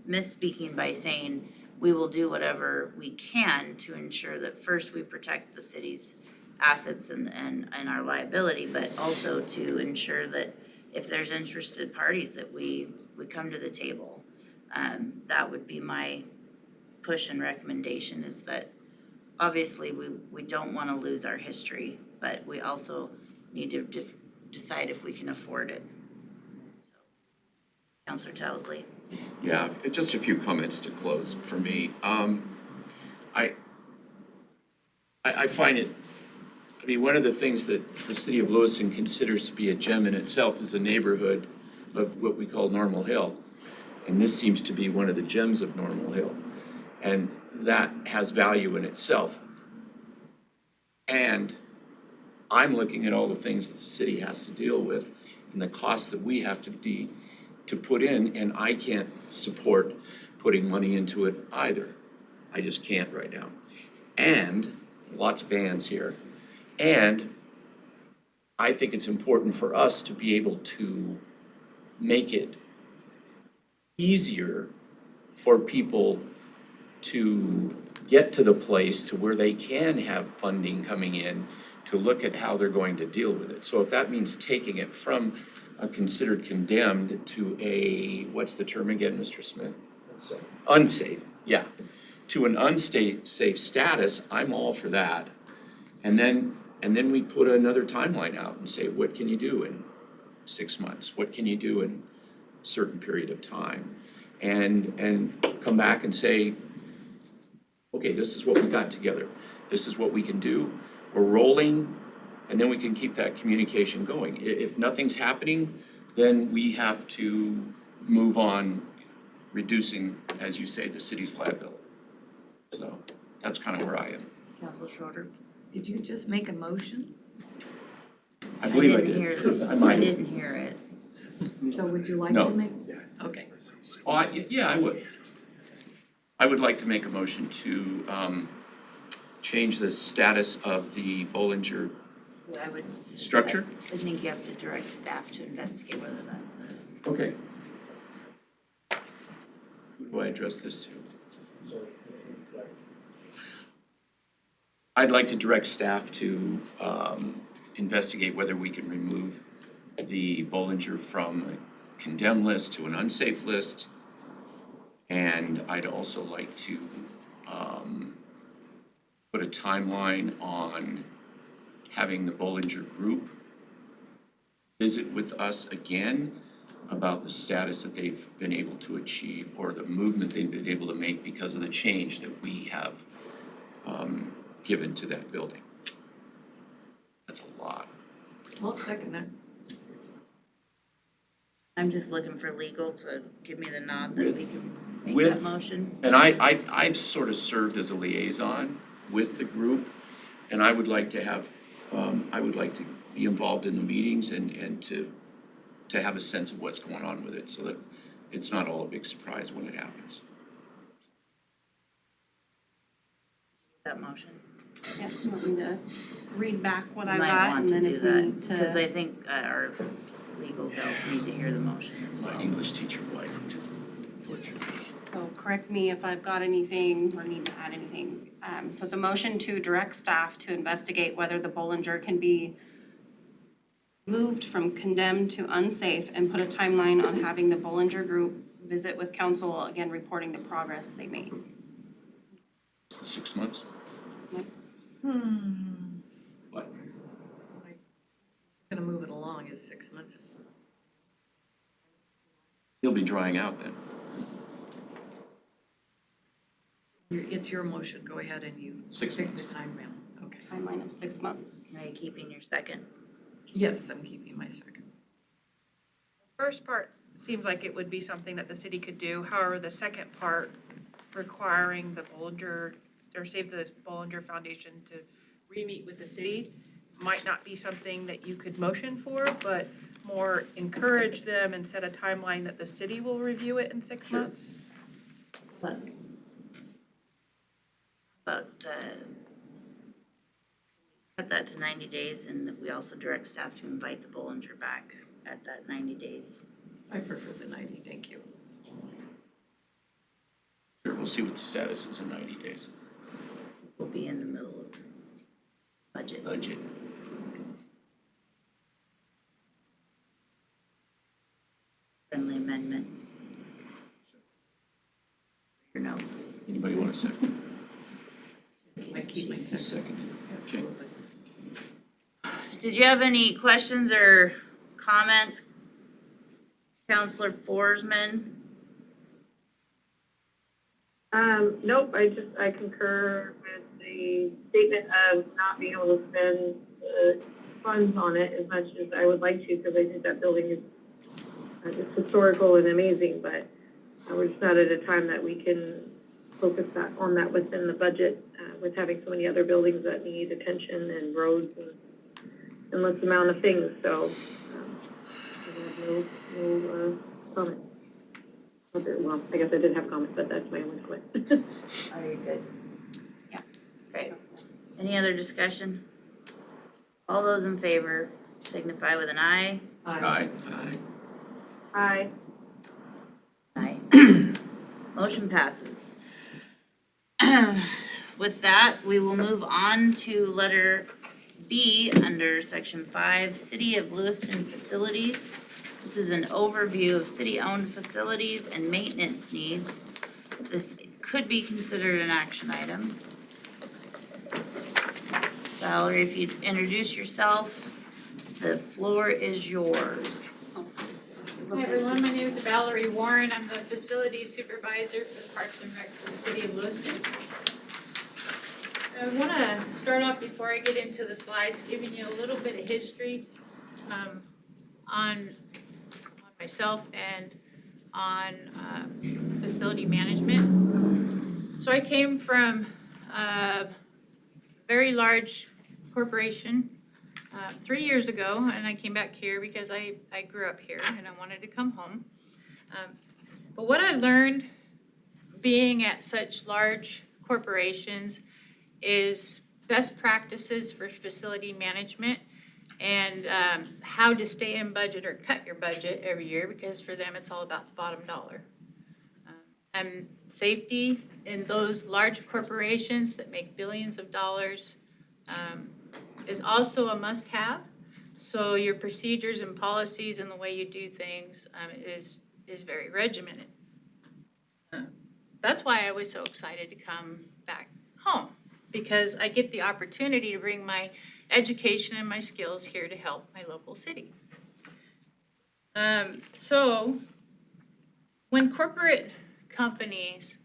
misspeaking by saying we will do whatever we can to ensure that first we protect the city's assets and our liability, but also to ensure that if there's interested parties that we come to the table. That would be my push and recommendation, is that obviously we don't want to lose our history, but we also need to decide if we can afford it. So, Councilor Towsley. Yeah, just a few comments to close for me. I find it, I mean, one of the things that the city of Lewiston considers to be a gem in itself is the neighborhood of what we call Normal Hill. And this seems to be one of the gems of Normal Hill. And that has value in itself. And I'm looking at all the things that the city has to deal with and the costs that we have to put in, and I can't support putting money into it either. I just can't right now. And lots of ands here. And I think it's important for us to be able to make it easier for people to get to the place to where they can have funding coming in to look at how they're going to deal with it. So if that means taking it from a considered condemned to a, what's the term again, Mr. Smith? Unsafe, yeah. To an unsafe status, I'm all for that. And then we put another timeline out and say, what can you do in 6 months? What can you do in a certain period of time? And come back and say, okay, this is what we got together. This is what we can do. We're rolling, and then we can keep that communication going. If nothing's happening, then we have to move on reducing, as you say, the city's liability. So that's kind of where I am. Councilor Schroeder. Did you just make a motion? I believe I didn't hear did. it. I might I have. didn't hear it. So would you like No. to make? Okay. Well, yeah, I would. I would like to make a motion to change the status of the Bollinger I would, structure. I think you have to direct staff to investigate whether that's a. Okay. Who do I address this to? I'd like to direct staff to investigate whether we can remove the Bollinger from a condemned list to an unsafe list. And I'd also like to put a timeline on having the Bollinger Group visit with us again about the status that they've been able to achieve or the movement they've been able to make because of the change that we have given to that building. That's a lot. I'll second that. I'm just looking for legal to give me the nod that we can make with- that motion. And I've sort of served as a liaison with the group, and I would like to have, I would like to be involved in the meetings and to have a sense of what's going on with it so that it's not all a big surprise when it happens. That motion. Yeah, you want me to read back what I Might got want and to then do if we that, need because to. I think our legal gals need to hear the motion as well. My English teacher wife just tortured me. So correct me if I've got anything or need to add anything. So it's a motion to direct staff to investigate whether the Bollinger can be moved from condemned to unsafe and put a timeline on having the Bollinger Group visit with council, again, reporting the progress they made. 6 months? 6 months. What? Gonna move it along is 6 months. He'll be drying out then. It's your motion. Go ahead and you 6 pick the months. time now. Okay. Timeline of 6 months. Are you keeping your second? Yes, I'm keeping my second. First part seems like it would be something that the city could do. However, the second part requiring the Bollinger, or Save the Bollinger Foundation to re-meet with the city might not be something that you could motion for, but more encourage them and set a timeline that the city will review it in 6 months. But cut that to 90 days, and we also direct staff to invite the Bollinger back at that 90 days. I prefer the 90, thank you. Sure, we'll see what the status is in 90 days. We'll be in the middle of budget. Friendly amendment. Your notes. Anybody want a second? I keep my second. Seconded. Okay. Did you have any questions or comments, Counselor Forsman? Nope, I concur with the statement of not being able to spend the funds on it as much as I would like to, because I think that building is it's historical and amazing, but we're just not at a time that we can focus on that within the budget, with having so many other buildings that need attention and roads and endless amount of things, so I have no comment. Okay, well, I guess I did have comments, but that's my only comment. Are you good? Yeah, great. Any other discussion? All those in favor signify with an aye. Aye. Aye. Aye. Motion passes. With that, we will move on to letter B under section 5, City of Lewiston Facilities. This is an overview of city-owned facilities and maintenance needs. This could be considered an action item. Valerie, if you'd introduce yourself, the floor is yours. Hi everyone, my name is Valerie Warren. I'm the facility supervisor for the Parks and Rec for the City of Lewiston. I want to start off before I get into the slides, giving you a little bit of history on myself and on facility management. So I came from a very large corporation 3 years ago, and I came back here because I grew up here and I wanted to come home. But what I learned being at such large corporations is best practices for facility management and how to stay in budget or cut your budget every year, because for them it's all about the bottom dollar. And safety in those large corporations that make billions of dollars is also a must-have. So your procedures and policies and the way you do things is very regimented. That's why I was so excited to come back home, because I get the opportunity to bring my education and my skills here to help my local city. So when corporate companies,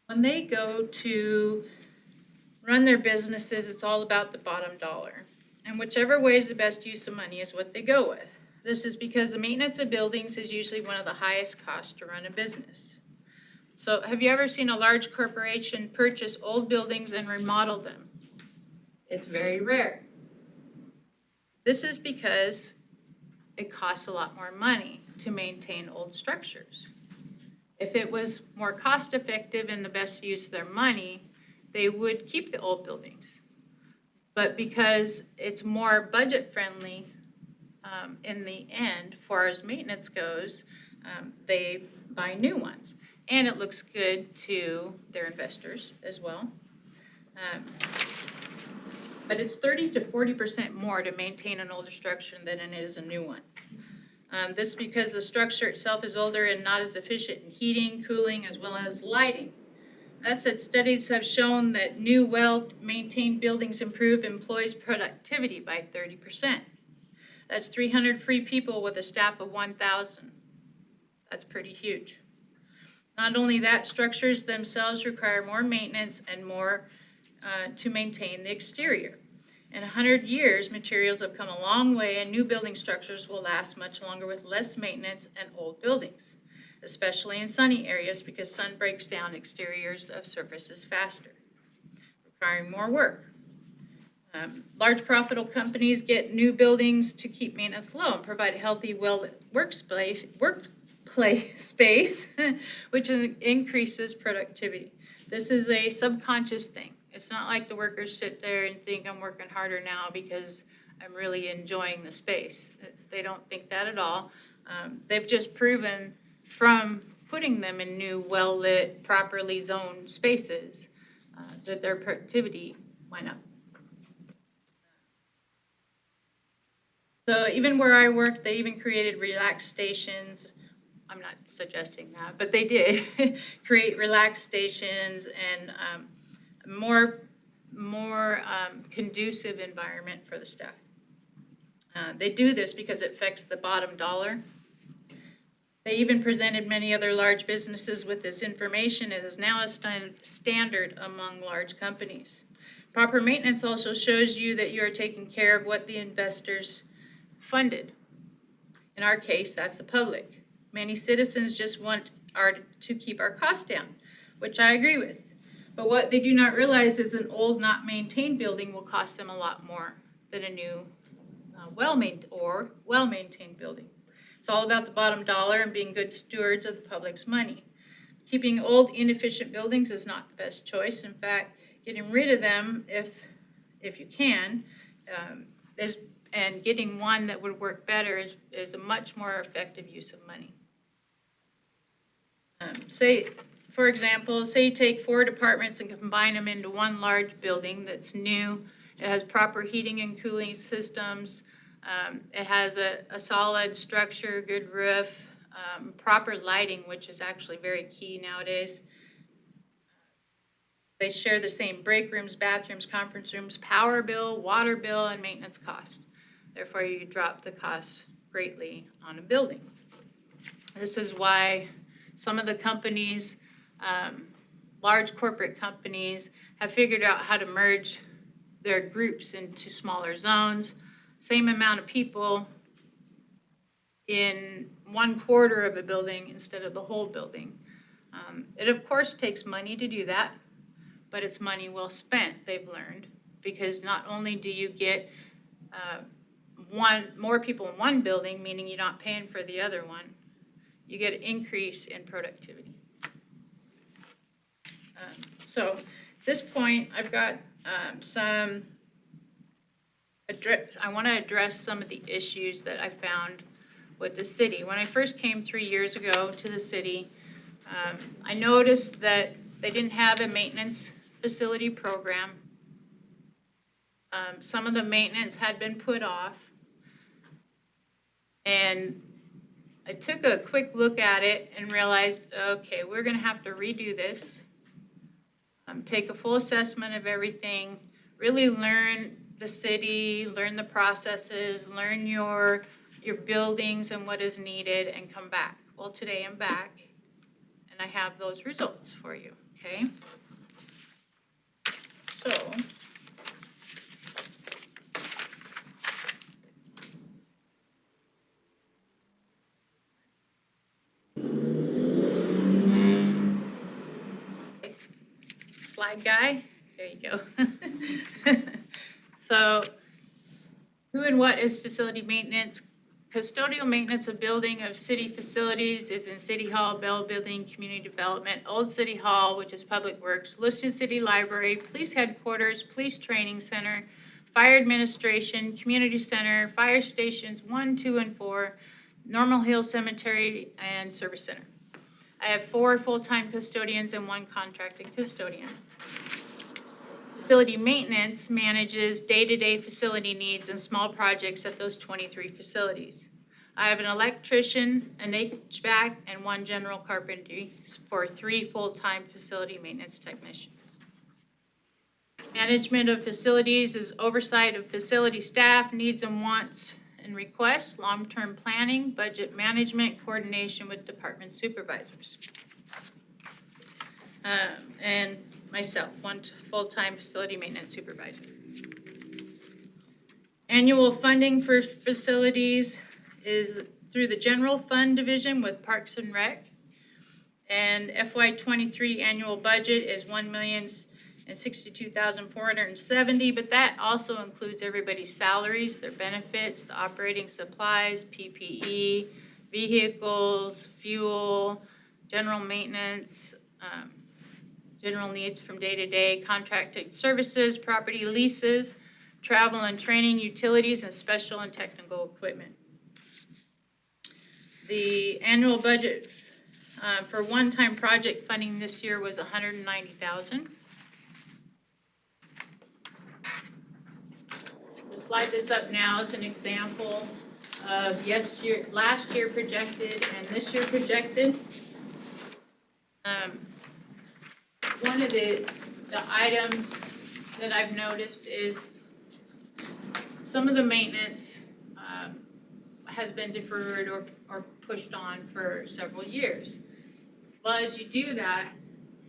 when they go to run their businesses, it's all about the bottom dollar. And whichever way is the best use of money is what they go with. This is because the maintenance of buildings is usually one of the highest costs to run a business. So have you ever seen a large corporation purchase old buildings and remodel them? It's very rare. This is because it costs a lot more money to maintain old structures. If it was more cost effective and the best use of their money, they would keep the old buildings. But because it's more budget friendly in the end, far as maintenance goes, they buy new ones. And it looks good to their investors as well. But it's 30 to 40% more to maintain an older structure than it is a new one. This is because the structure itself is older and not as efficient in heating, cooling, as well as lighting. That said, studies have shown that new, well-maintained buildings improve employees' productivity by 30%. That's 300 free people with a staff of 1,000. That's pretty huge. Not only that, structures themselves require more maintenance and more to maintain the exterior. In 100 years, materials have come a long way, and new building structures will last much longer with less maintenance and old buildings, especially in sunny areas because sun breaks down exteriors of surfaces faster, requiring more work. Large profitable companies get new buildings to keep maintenance low and provide a healthy, well-lit workplace space, which increases productivity. This is a subconscious thing. It's not like the workers sit there and think I'm working harder now because I'm really enjoying the space. They don't think that at all. They've just proven from putting them in new, well-lit, properly zoned spaces that their productivity went up. So even where I worked, they even created relax stations. I'm not suggesting that, but they did create relax stations and more conducive environment for the staff. They do this because it affects the bottom dollar. They even presented many other large businesses with this information. It is now a standard among large companies. Proper maintenance also shows you that you are taking care of what the investors funded. In our case, that's the public. Many citizens just want to keep our costs down, which I agree with. But what they do not realize is an old, not maintained building will cost them a lot more than a new, well-maintained building. It's all about the bottom dollar and being good stewards of the public's money. Keeping old, inefficient buildings is not the best choice. In fact, getting rid of them, if you can, and getting one that would work better is a much more effective use of money. For example, say you take 4 departments and combine them into one large building that's new. It has proper heating and cooling systems. It has a solid structure, good roof, proper lighting, which is actually very key nowadays. They share the same break rooms, bathrooms, conference rooms, power bill, water bill, and maintenance cost. Therefore, you drop the cost greatly on a building. This is why some of the companies, large corporate companies, have figured out how to merge their groups into smaller zones, same amount of people in 1/4 of a building instead of the whole building. It of course takes money to do that, but it's money well spent, they've learned, because not only do you get more people in one building, meaning you're not paying for the other one, you get an increase in productivity. So at this point, I've got I want to address some of the issues that I found with the city. When I first came 3 years ago to the city, I noticed that they didn't have a maintenance facility program. Some of the maintenance had been put off. And I took a quick look at it and realized, okay, we're going to have to redo this. Take a full assessment of everything, really learn the city, learn the processes, learn your buildings and what is needed, and come back. Well, today I'm back, and I have those results for you, okay? So, slide guy, there you go. So, who and what is facility maintenance? Custodial maintenance of building of city facilities is in City Hall, Bell Building, Community Development, Old City Hall, which is Public Works, Liston City Library, Police Headquarters, Police Training Center, Fire Administration, Community Center, Fire Stations 1, 2, and 4, Normal Hill Cemetery, and Service Center. I have 4 full-time custodians and 1 contracted custodian. Facility maintenance manages day-to-day facility needs and small projects at those 23 facilities. I have an electrician, an HVAC, and 1 general carpentry for 3 full-time facility maintenance technicians. Management of facilities is oversight of facility staff, needs and wants and requests, long-term planning, budget management, coordination with department supervisors. And myself, one full-time facility maintenance supervisor. Annual funding for facilities is through the general fund division with Parks and Rec. And FY '23 annual budget is $1,062,470, but that also includes everybody's salaries, their benefits, the operating supplies, PPE, vehicles, fuel, general maintenance, general needs from day to day, contracted services, property leases, travel and training, utilities, and special and technical equipment. The annual budget for one-time project funding this year was $190,000. The slide that's up now is an example of last year projected and this year projected. One of the items that I've noticed is some of the maintenance has been deferred or pushed on for several years. Well, as you do that,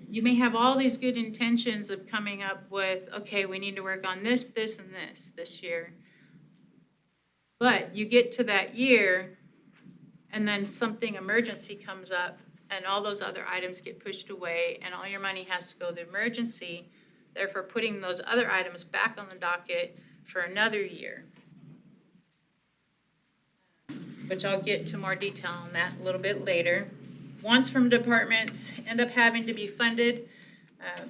you may have all these good intentions of coming up with, okay, we need to work on this, this, and this year. But you get to that year, and then something emergency comes up, and all those other items get pushed away, and all your money has to go to emergency, therefore putting those other items back on the docket for another year. Which I'll get to more detail on that a little bit later. Wants from departments end up having to be funded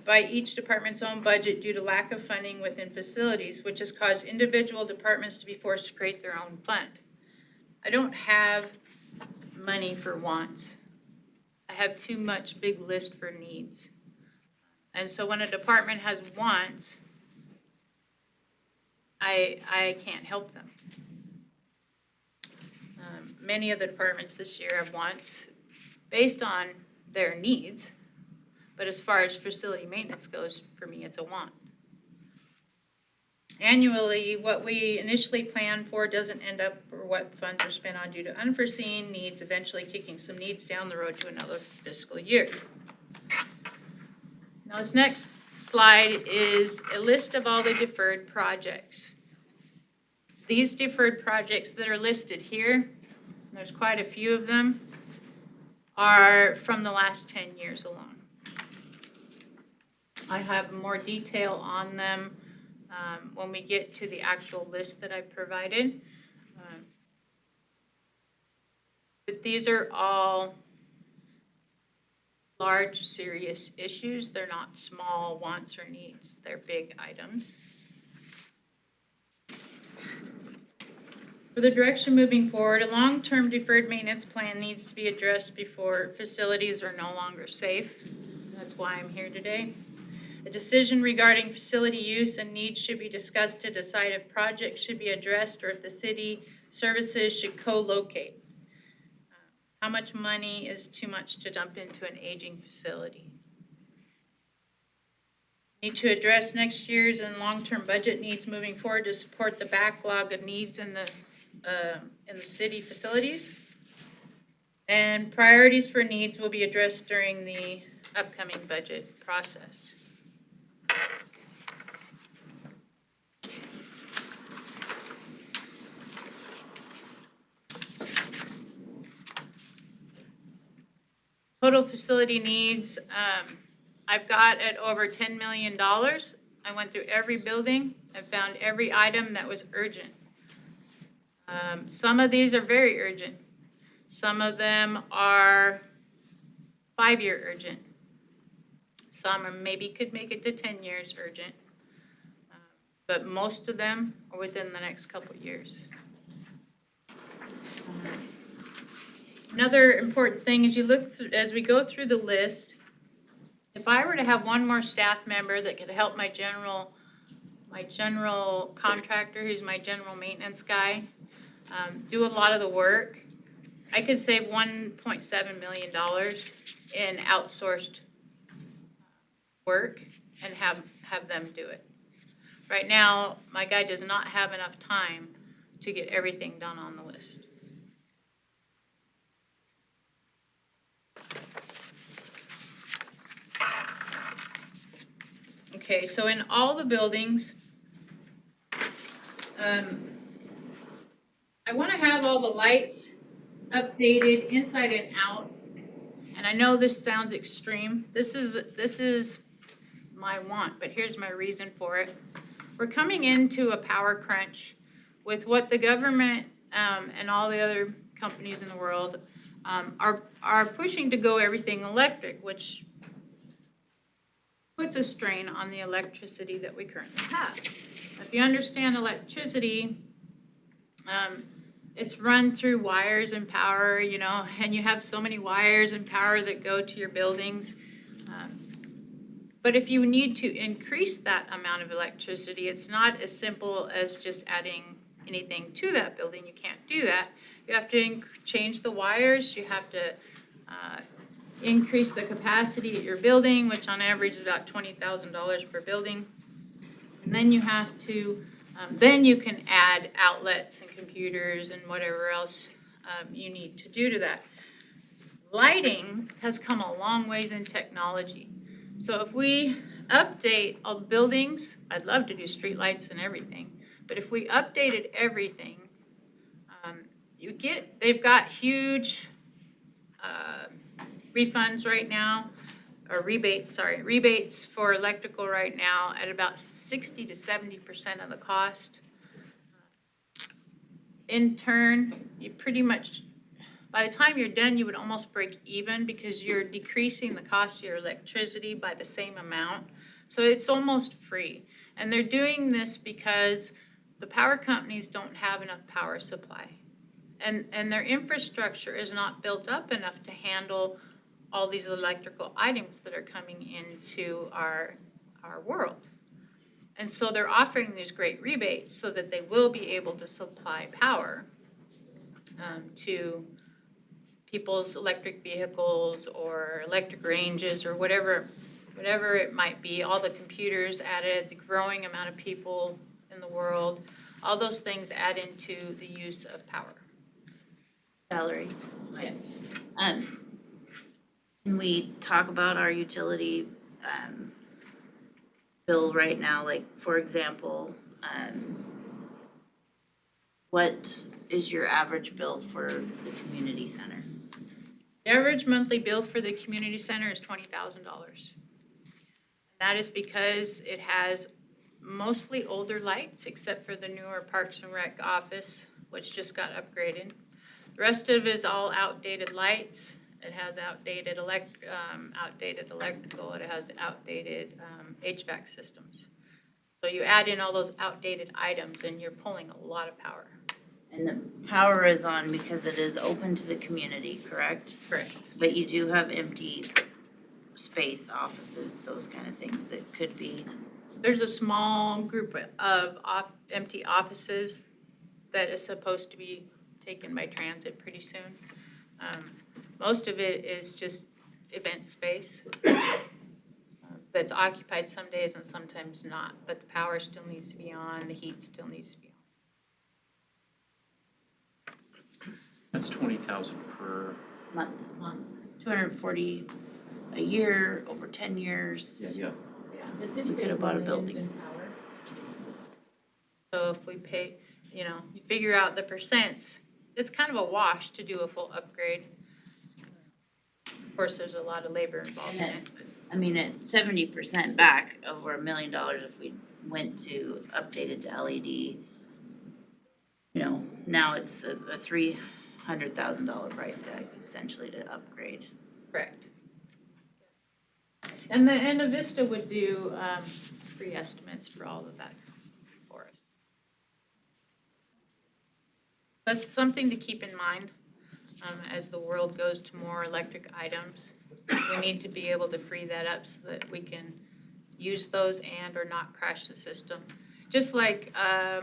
by each department's own budget due to lack of funding within facilities, which has caused individual departments to be forced to create their own fund. I don't have money for wants. I have too much big list for needs. And so when a department has wants, I can't help them. Many of the departments this year have wants based on their needs, but as far as facility maintenance goes, for me, it's a want. Annually, what we initially planned for doesn't end up for what funds are spent on due to unforeseen needs, eventually kicking some needs down the road to another fiscal year. Now, this next slide is a list of all the deferred projects. These deferred projects that are listed here, there's quite a few of them, are from the last 10 years alone. I have more detail on them when we get to the actual list that I provided. But these are all large, serious issues. They're not small wants or needs. They're big items. For the direction moving forward, a long-term deferred maintenance plan needs to be addressed before facilities are no longer safe. That's why I'm here today. A decision regarding facility use and needs should be discussed to decide if projects should be addressed or if the city services should co-locate. How much money is too much to dump into an aging facility? Need to address next year's and long-term budget needs moving forward to support the backlog of needs in the city facilities. And priorities for needs will be addressed during the upcoming budget process. Total facility needs, I've got at over $10 million. I went through every building and found every item that was urgent. Some of these are very urgent. Some of them are 5-year urgent. Some are maybe could make it to 10 years urgent. But most of them are within the next couple of years. Another important thing is you look through, as we go through the list, if I were to have one more staff member that could help my general contractor, who's my general maintenance guy, do a lot of the work, I could save $1.7 million in outsourced work and have them do it. Right now, my guy does not have enough time to get everything done on the list. Okay, so in all the buildings, I wanna have all the lights updated inside and out. And I know this sounds extreme. This is my want, but here's my reason for it. We're coming into a power crunch with what the government and all the other companies in the world are pushing to go everything electric, which puts a strain on the electricity that we currently have. If you understand electricity, it's run through wires and power, you know, and you have so many wires and power that go to your buildings. But if you need to increase that amount of electricity, it's not as simple as just adding anything to that building. You can't do that. You have to change the wires, you have to increase the capacity at your building, which on average is about $20,000 per building. And then you have to, then you can add outlets and computers and whatever else you need to do to that. Lighting has come a long ways in technology. So if we update all buildings, I'd love to do streetlights and everything, but if we updated everything, they've got huge refunds right now, or rebates for electrical right now at about 60 to 70% of the cost. In turn, you pretty much, by the time you're done, you would almost break even because you're decreasing the cost of your electricity by the same amount. So it's almost free. And they're doing this because the power companies don't have enough power supply. And their infrastructure is not built up enough to handle all these electrical items that are coming into our world. And so they're offering these great rebates so that they will be able to supply power to people's electric vehicles or electric ranges or whatever it might be, all the computers added, the growing amount of people in the world, all those things add into the use of power. Valerie, Yes. can we talk about our utility bill right now? Like, for example, what is your average bill for the community center? The average monthly bill for the community center is $20,000. That is because it has mostly older lights, except for the newer Parks and Rec office, which just got upgraded. The rest of it is all outdated lights. It has outdated electrical. It has outdated HVAC systems. So you add in all those outdated items and you're pulling a lot of power. And the power is on because it is open to the community, correct? Correct. But you do have empty space, offices, those kind of things that could be. There's a small group of empty offices that is supposed to be taken by transit pretty soon. Most of it is just event space that's occupied some days and sometimes not, but the power still needs to be on, the heat still needs to be on. That's 20,000 per. Month. 240 a year, over 10 years. Yeah. The city You could pays have bought a millions building. in power. So if we pay, you figure out the percents, it's kind of a wash to do a full upgrade. Of course, there's a lot of labor involved in it. I mean, at 70% back, over $1 million if we went to updated to LED. Now it's a $300,000 price tag essentially to upgrade. Correct. And Avista would do free estimates for all of that for us. That's something to keep in mind as the world goes to more electric items. We need to be able to free that up so that we can use those and or not crash the system. Just like, I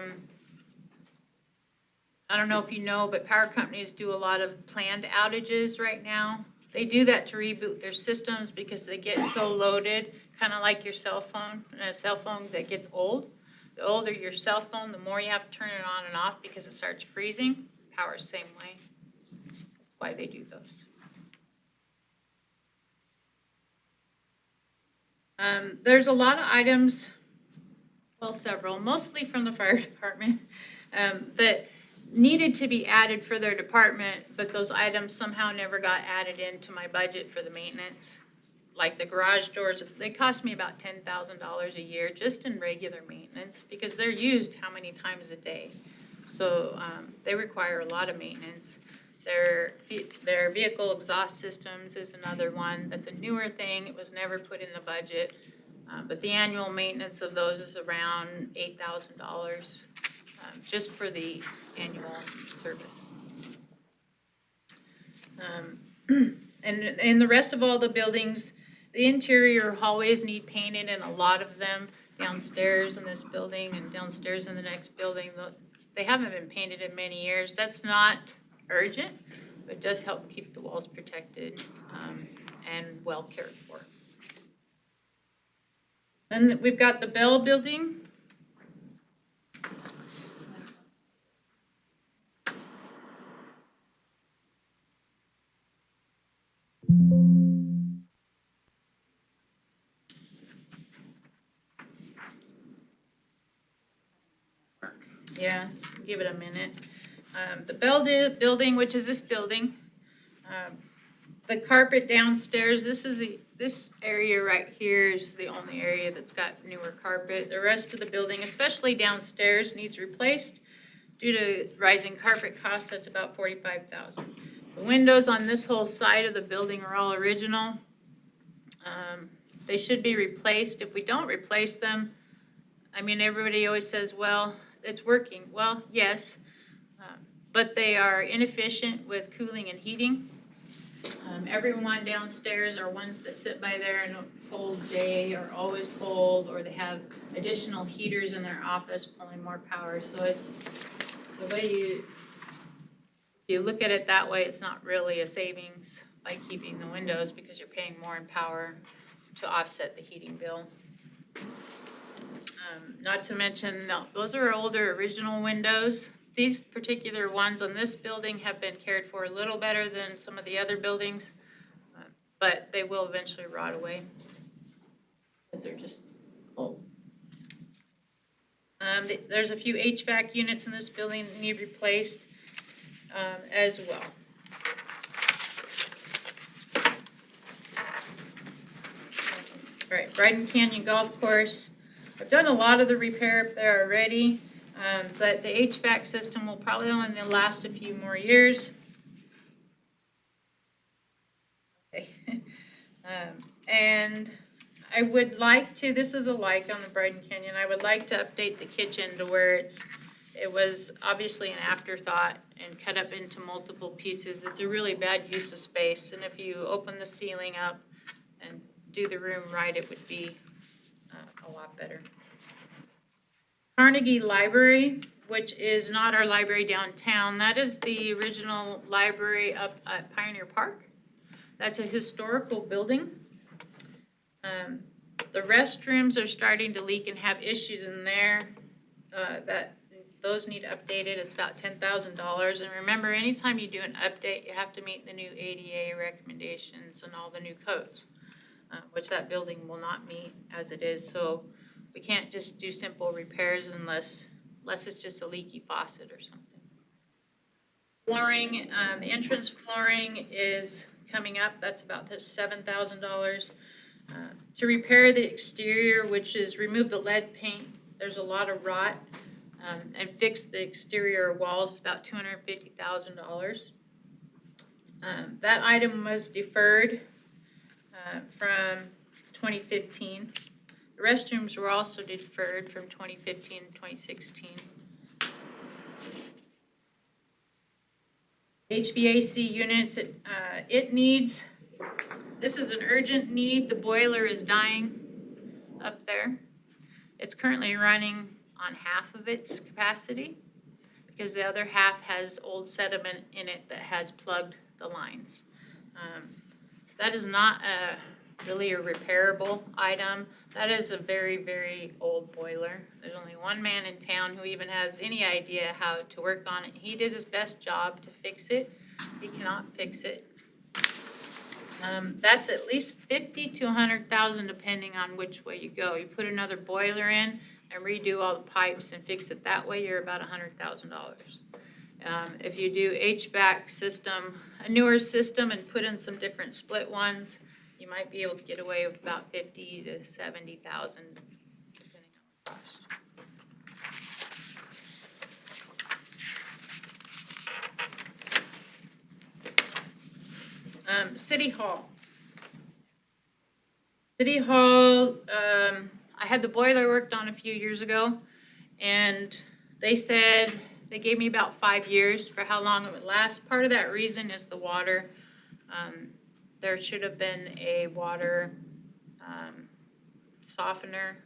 don't know if you know, but power companies do a lot of planned outages right now. They do that to reboot their systems because they get so loaded, kind of like your cell phone, and a cell phone that gets old. The older your cell phone, the more you have to turn it on and off because it starts freezing. Power's the same way. That's why they do those. There's a lot of items, well, several, mostly from the fire department, that needed to be added for their department, but those items somehow never got added into my budget for the maintenance. Like the garage doors, they cost me about $10,000 a year just in regular maintenance because they're used how many times a day. So they require a lot of maintenance. Their vehicle exhaust systems is another one. That's a newer thing. It was never put in the budget. But the annual maintenance of those is around $8,000 just for the annual service. And in the rest of all the buildings, the interior hallways need painted, and a lot of them downstairs in this building and downstairs in the next building, they haven't been painted in many years. That's not urgent, but it does help keep the walls protected and well cared for. Then we've got the Bell Building. Yeah, give it a minute. The Bell Building, which is this building, the carpet downstairs, this area right here is the only area that's got newer carpet. The rest of the building, especially downstairs, needs replaced due to rising carpet costs. That's about $45,000. The windows on this whole side of the building are all original. They should be replaced. If we don't replace them, I mean, everybody always says, well, it's working. Well, yes, but they are inefficient with cooling and heating. Everyone downstairs are ones that sit by there in a cold day, are always cold, or they have additional heaters in their office pulling more power. So it's the way you look at it that way, it's not really a savings by keeping the windows because you're paying more in power to offset the heating bill. Not to mention, no, those are older original windows. These particular ones on this building have been cared for a little better than some of the other buildings, but they will eventually rot away because they're just old. There's a few HVAC units in this building that need replaced as well. All right, Bryden Canyon Golf Course. I've done a lot of the repair up there already, but the HVAC system will probably only last a few more years. Okay. And I would like to, this is a like on the Bryden Canyon, I would like to update the kitchen to where it was obviously an afterthought and cut up into multiple pieces. It's a really bad use of space, and if you open the ceiling up and do the room right, it would be a lot better. Carnegie Library, which is not our library downtown, that is the original library up at Pioneer Park. That's a historical building. The restrooms are starting to leak and have issues in there. Those need updated. It's about $10,000. And remember, anytime you do an update, you have to meet the new ADA recommendations and all the new codes, which that building will not meet as it is. So we can't just do simple repairs unless it's just a leaky faucet or something. Flooring, the entrance flooring is coming up. That's about $7,000. To repair the exterior, which is remove the lead paint, there's a lot of rot, and fix the exterior walls, about $250,000. That item was deferred from 2015. The restrooms were also deferred from 2015 to 2016. HVAC units, it needs, this is an urgent need. The boiler is dying up there. It's currently running on half of its capacity because the other half has old sediment in it that has plugged the lines. That is not really a repairable item. That is a very, very old boiler. There's only one man in town who even has any idea how to work on it. He did his best job to fix it. He cannot fix it. That's at least 50 to 100,000 depending on which way you go. You put another boiler in and redo all the pipes and fix it that way, you're about $100,000. If you do HVAC system, a newer system, and put in some different split ones, you might be able to get away with about 50 to 70,000 depending on the cost. City Hall. City Hall, I had the boiler worked on a few years ago, and they said, they gave me about 5 years for how long it would last. Part of that reason is the water. There should have been a water softener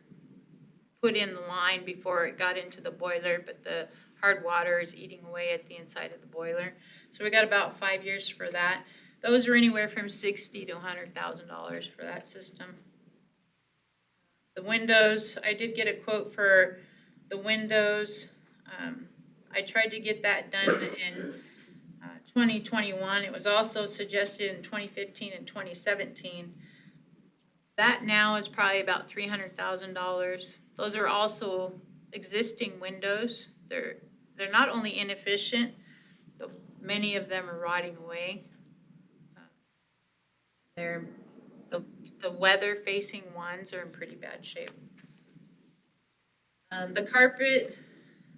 put in the line before it got into the boiler, but the hard water is eating away at the inside of the boiler. So we got about 5 years for that. Those are anywhere from $60,000 to $100,000 for that system. The windows, I did get a quote for the windows. I tried to get that done in 2021. It was also suggested in 2015 and 2017. That now is probably about $300,000. Those are also existing windows. They're not only inefficient, but many of them are rotting away. The weather-facing ones are in pretty bad shape. The carpet,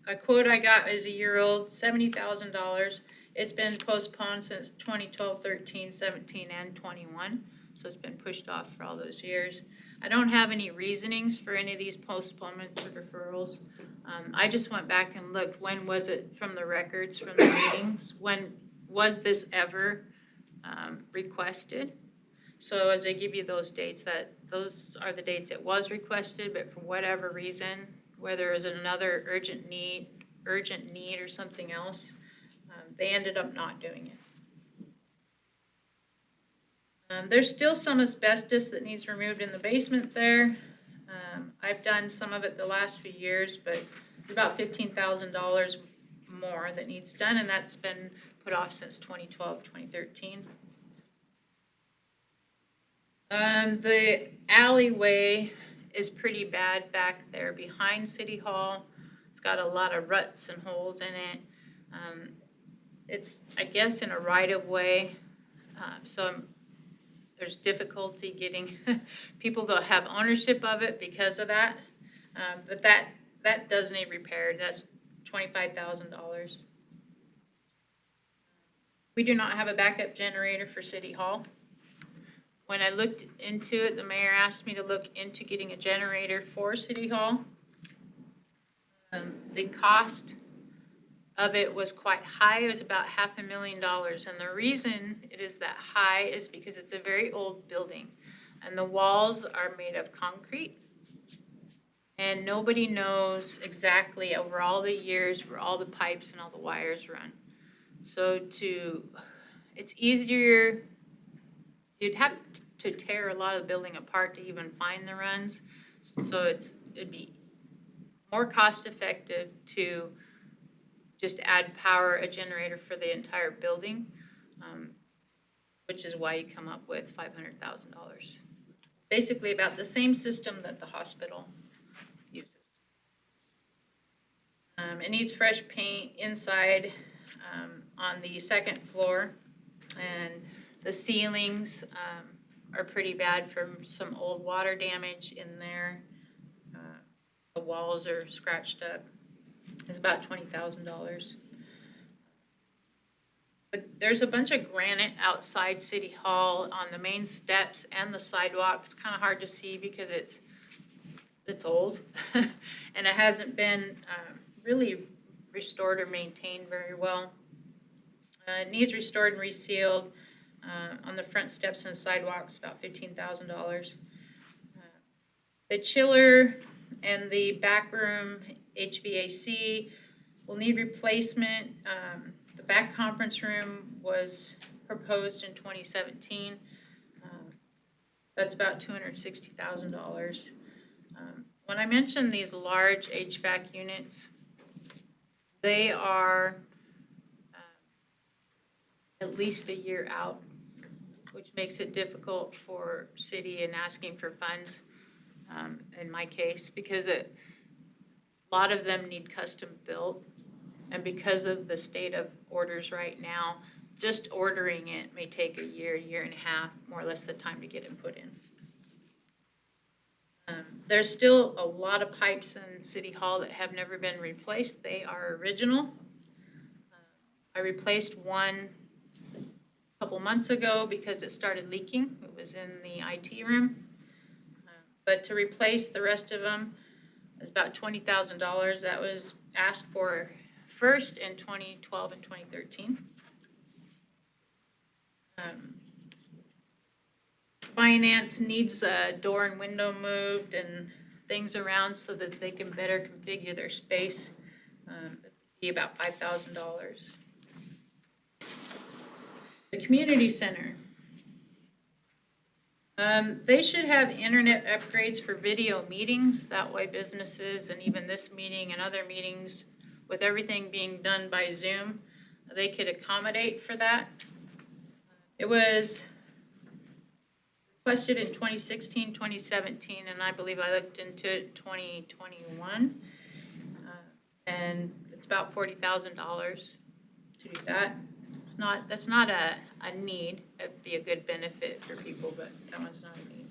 a quote I got is a year old, $70,000. It's been postponed since 2012, 13, 17, and 21, so it's been pushed off for all those years. I don't have any reasonings for any of these postponements or deferrals. I just went back and looked, when was it from the records, from the meetings? When was this ever requested? So as I give you those dates, those are the dates it was requested, but for whatever reason, whether it was another urgent need or something else, they ended up not doing it. There's still some asbestos that needs removed in the basement there. I've done some of it the last few years, but about $15,000 more that needs done, and that's been put off since 2012, 2013. The alleyway is pretty bad back there behind City Hall. It's got a lot of ruts and holes in it. It's, I guess, in a right-of-way, so there's difficulty getting people to have ownership of it because of that. But that does need repaired. That's $25,000. We do not have a backup generator for City Hall. When I looked into it, the mayor asked me to look into getting a generator for City Hall. The cost of it was quite high. It was about $500,000. And the reason it is that high is because it's a very old building. And the walls are made of concrete. And nobody knows exactly over all the years where all the pipes and all the wires run. So it's easier, you'd have to tear a lot of the building apart to even find the runs. So it'd be more cost effective to just add power, a generator for the entire building, which is why you come up with $500,000. Basically about the same system that the hospital uses. It needs fresh paint inside on the second floor, and the ceilings are pretty bad from some old water damage in there. The walls are scratched up. It's about $20,000. There's a bunch of granite outside City Hall on the main steps and the sidewalk. It's kind of hard to see because it's old and it hasn't been really restored or maintained very well. It needs restored and resealed. On the front steps and sidewalks, about $15,000. The chiller and the back room HVAC will need replacement. The back conference room was proposed in 2017. That's about $260,000. When I mentioned these large HVAC units, they are at least a year out. which makes it difficult for city in asking for funds, in my case, because a lot of them need custom built. And because of the state of orders right now, just ordering it may take a year, year and a half, more or less the time to get it put in. There's still a lot of pipes in City Hall that have never been replaced. They are original. I replaced one a couple months ago because it started leaking. It was in the IT room. But to replace the rest of them is about $20,000. That was asked for first in 2012 and 2013. Finance needs a door and window moved and things around so that they can better configure their space. That'd be about $5,000. The community center. They should have internet upgrades for video meetings. That way businesses and even this meeting and other meetings, with everything being done by Zoom, they could accommodate for that. It was requested in 2016, 2017, and I believe I looked into it 2021. And it's about $40,000 to do that. That's not a need. It'd be a good benefit for people, but that one's not a need.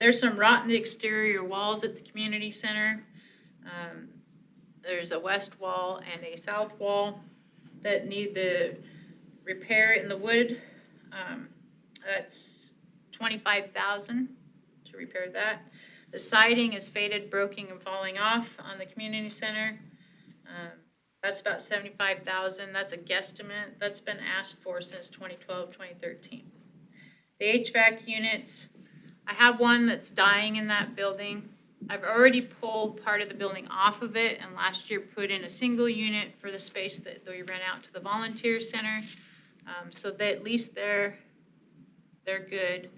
There's some rot in the exterior walls at the community center. There's a west wall and a south wall that need the repair in the wood. That's $25,000 to repair that. The siding is faded, broken, and falling off on the community center. That's about $75,000. That's a guesstimate. That's been asked for since 2012, 2013. The HVAC units, I have one that's dying in that building. I've already pulled part of the building off of it and last year put in a single unit for the space that we rent out to the volunteer center. So that at least they're good.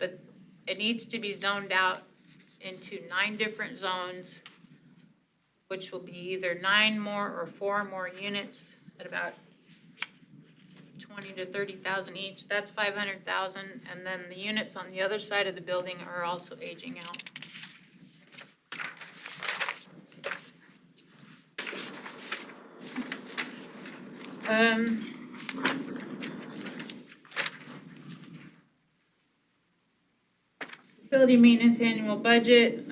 But it needs to be zoned out into 9 different zones, which will be either 9 more or 4 more units at about 20 to 30,000 each. That's 500,000, and then the units on the other side of the building are also aging out. Facility maintenance annual budget.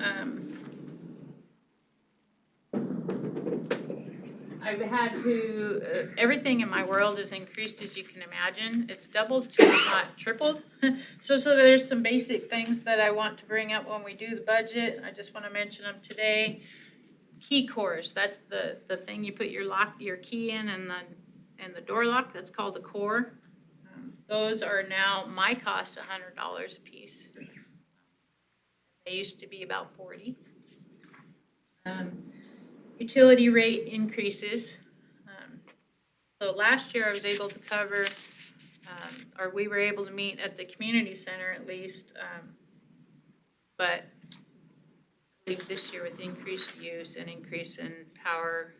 I've had to, everything in my world is increased as you can imagine. It's doubled to not tripled. So there's some basic things that I want to bring up when we do the budget. I just want to mention them today. Key cores, that's the thing you put your key in and the door lock, that's called a core. Those are now my cost $100 a piece. They used to be about $40. Utility rate increases. So last year I was able to cover, or we were able to meet at the community center at least, but I believe this year with increased use and increase in power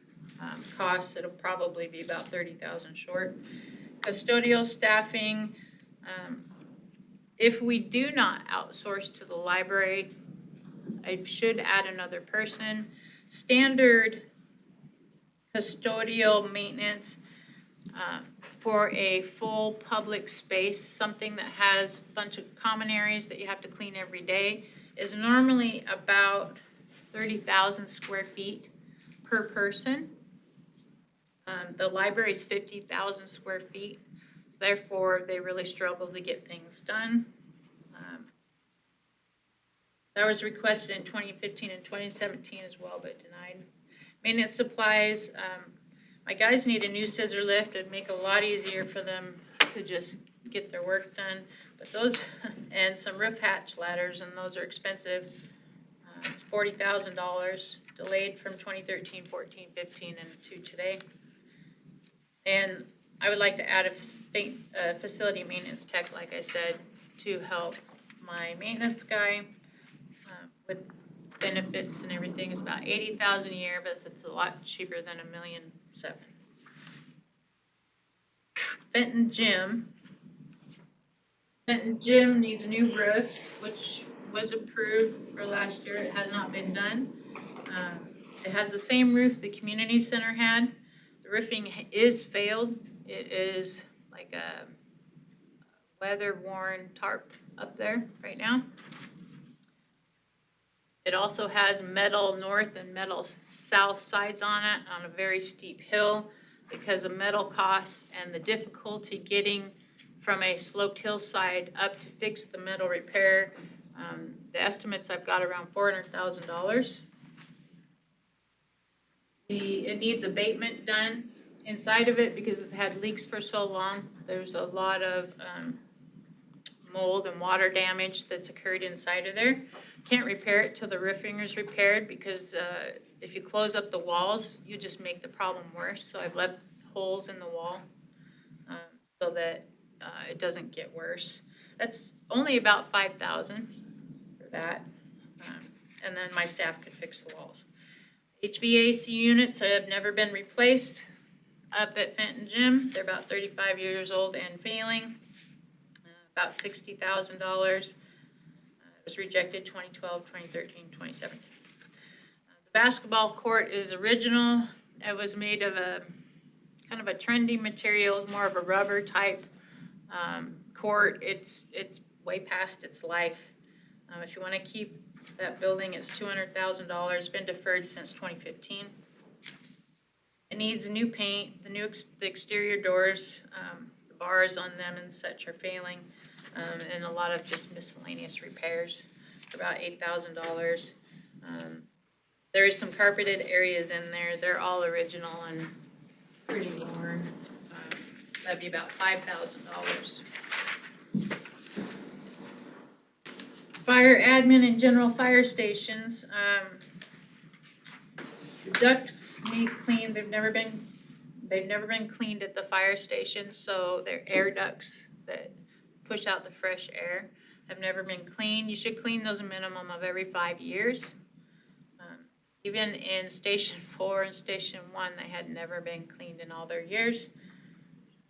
costs, it'll probably be about 30,000 short. Custodial staffing, if we do not outsource to the library, I should add another person. Standard custodial maintenance for a full public space, something that has a bunch of common areas that you have to clean every day, is normally about 30,000 square feet per person. The library is 50,000 square feet. Therefore, they really struggle to get things done. That was requested in 2015 and 2017 as well, but denied. Maintenance supplies, my guys need a new scissor lift. It'd make it a lot easier for them to just get their work done. But those, and some roof hatch ladders, and those are expensive. It's $40,000, delayed from 2013, 14, 15, and to today. And I would like to add a facility maintenance tech, like I said, to help my maintenance guy with benefits and everything. Is about $80,000 a year, but it's a lot cheaper than $1.7 million. Fenton Gym, Benton Gym needs a new roof, which was approved for last year. It has not been done. It has the same roof the community center had. The roofing is failed. It is like a weather-worn tarp up there right now. It also has metal north and metal south sides on it on a very steep hill because of metal costs and the difficulty getting from a sloped hillside up to fix the metal repair. The estimates I've got around $400,000. It needs abatement done inside of it because it's had leaks for so long. There's a lot of mold and water damage that's occurred inside of there. Can't repair it till the roofing is repaired because if you close up the walls, you just make the problem worse. So I've left holes in the wall so that it doesn't get worse. That's only about $5,000 for that. And then my staff could fix the walls. HVAC units have never been replaced up at Fenton Gym. They're about 35 years old and failing. About $60,000. It was rejected 2012, 2013, 2017. The basketball court is original. It was made of a kind of a trendy material, more of a rubber type court. It's way past its life. If you want to keep that building, it's $200,000. Been deferred since 2015. It needs new paint. The exterior doors, the bars on them and such are failing, and a lot of just miscellaneous repairs for about $8,000. There is some carpeted areas in there. They're all original and pretty worn. That'd be about $5,000. Fire admin and general fire stations. The ducts need cleaned. They've never been cleaned at the fire station, so they're air ducts that push out the fresh air. Have never been cleaned. You should clean those a minimum of every 5 years. Even in Station 4 and Station 1, they had never been cleaned in all their years.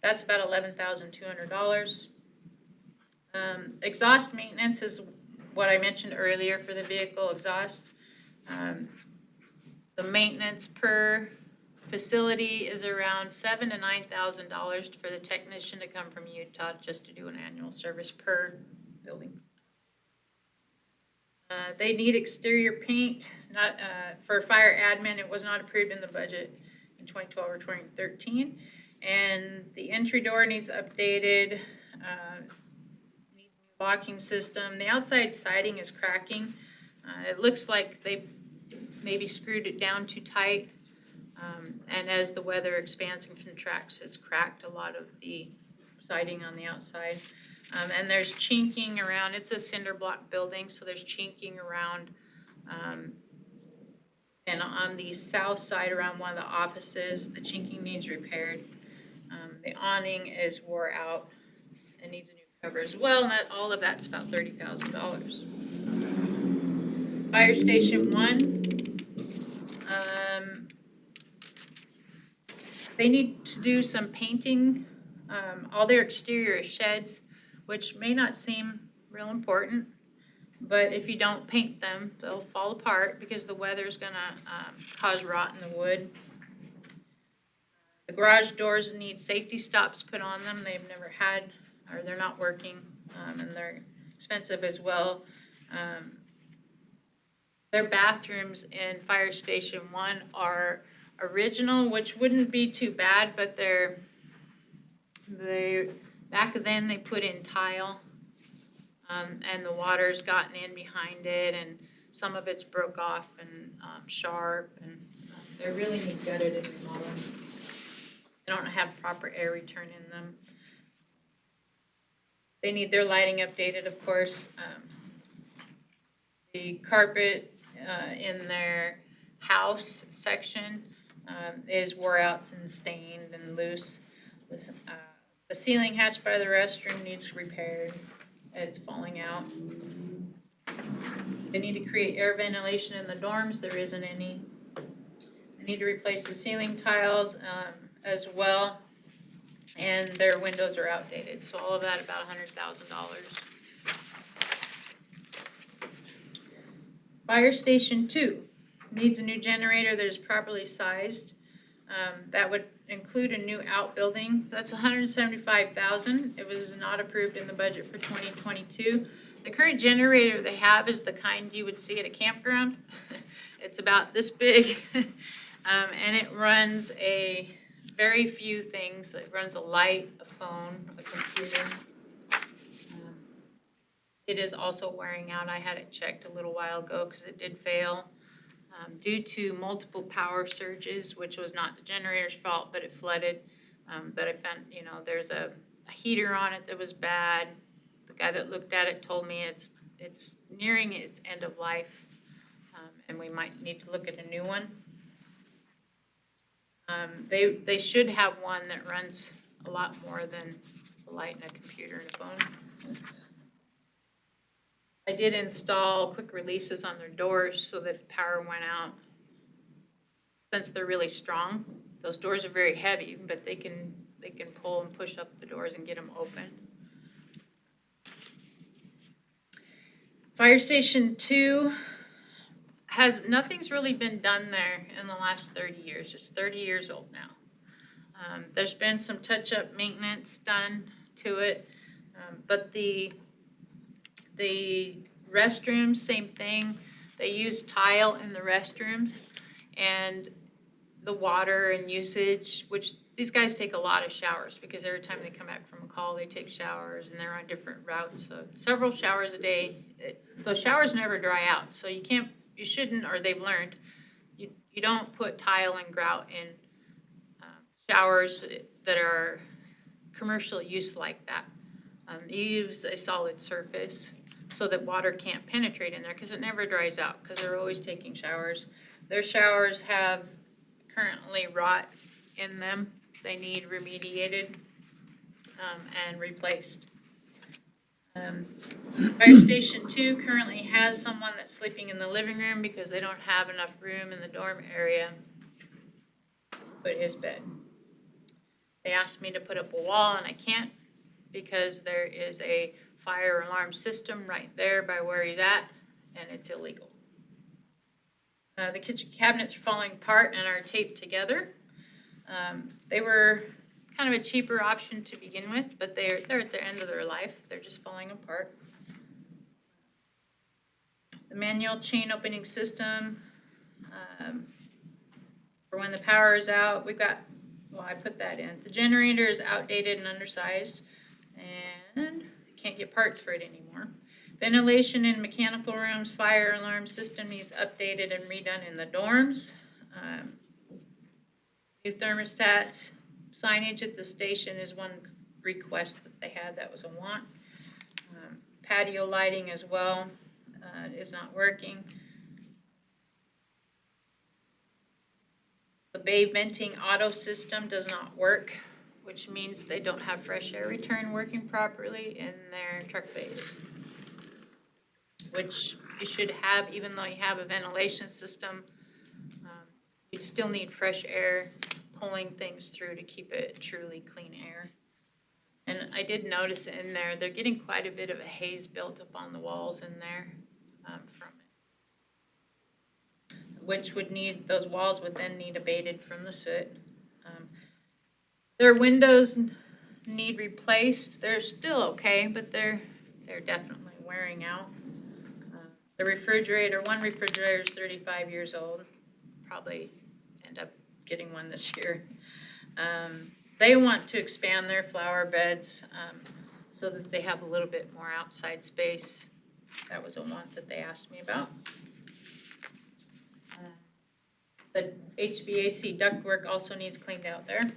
That's about $11,200. Exhaust maintenance is what I mentioned earlier for the vehicle exhaust. The maintenance per facility is around $7,000 to $9,000 for the technician to come from Utah just to do an annual service per building. They need exterior paint, not for fire admin. It was not approved in the budget in 2012 or 2013. And the entry door needs updated, needs a locking system. The outside siding is cracking. It looks like they maybe screwed it down too tight. And as the weather expands and contracts, it's cracked a lot of the siding on the outside. And there's chinking around. It's a cinder block building, so there's chinking around. And on the south side around one of the offices, the chinking needs repaired. The awning is wore out and needs a new cover as well, and all of that's about $30,000. Fire Station 1. They need to do some painting. All their exterior sheds, which may not seem real important, but if you don't paint them, they'll fall apart because the weather's gonna cause rot in the wood. The garage doors need safety stops put on them. They've never had, or they're not working, and they're expensive as well. Their bathrooms in Fire Station 1 are original, which wouldn't be too bad, but they back then they put in tile, and the water's gotten in behind it, and some of it's broke off and sharp, and they really need gutted and remodeled. They don't have proper air return in them. They need their lighting updated, of course. The carpet in their house section is wore out and stained and loose. The ceiling hatch by the restroom needs repaired. It's falling out. They need to create air ventilation in the dorms. There isn't any. They need to replace the ceiling tiles as well. and their windows are outdated, so all of that about $100,000. Fire Station 2 needs a new generator that is properly sized. That would include a new outbuilding. That's $175,000. It was not approved in the budget for 2022. The current generator they have is the kind you would see at a campground. It's about this big, and it runs a very few things. It runs a light, a phone, a computer. It is also wearing out. I had it checked a little while ago because it did fail due to multiple power surges, which was not the generator's fault, but it flooded. But I found, there's a heater on it that was bad. The guy that looked at it told me it's nearing its end of life, and we might need to look at a new one. They should have one that runs a lot more than a light and a computer and a phone. I did install quick releases on their doors so that if power went out, since they're really strong, those doors are very heavy, but they can pull and push up the doors and get them open. Fire Station 2 nothing's really been done there in the last 30 years. It's 30 years old now. There's been some touch-up maintenance done to it, but the restrooms, same thing. They use tile in the restrooms, and the water and usage, which these guys take a lot of showers because every time they come back from a call, they take showers, and they're on different routes. So several showers a day. Those showers never dry out, so you shouldn't, or they've learned, you don't put tile and grout in showers that are commercial use like that. You use a solid surface so that water can't penetrate in there because it never dries out because they're always taking showers. Their showers have currently rot in them. They need remediated and replaced. Fire Station 2 currently has someone that's sleeping in the living room because they don't have enough room in the dorm area to put his bed. They asked me to put up a wall, and I can't because there is a fire alarm system right there by where he's at, and it's illegal. The kitchen cabinets are falling apart and are taped together. They were kind of a cheaper option to begin with, but they're at the end of their life. They're just falling apart. The manual chain opening system, for when the power is out, I put that in. The generator is outdated and undersized, and can't get parts for it anymore. Ventilation in mechanical rooms, fire alarm system needs updated and redone in the dorms. New thermostats, signage at the station is one request that they had. That was a want. Patio lighting as well is not working. The bay venting auto system does not work, which means they don't have fresh air return working properly in their truck bays, which you should have even though you have a ventilation system. You still need fresh air pulling things through to keep it truly clean air. And I did notice in there, they're getting quite a bit of a haze built up on the walls in there from it, which those walls would then need abated from the soot. Their windows need replaced. They're still okay, but they're definitely wearing out. The one refrigerator is 35 years old. Probably end up getting one this year. They want to expand their flower beds so that they have a little bit more outside space. That was a want that they asked me about. The HVAC ductwork also needs cleaned out there.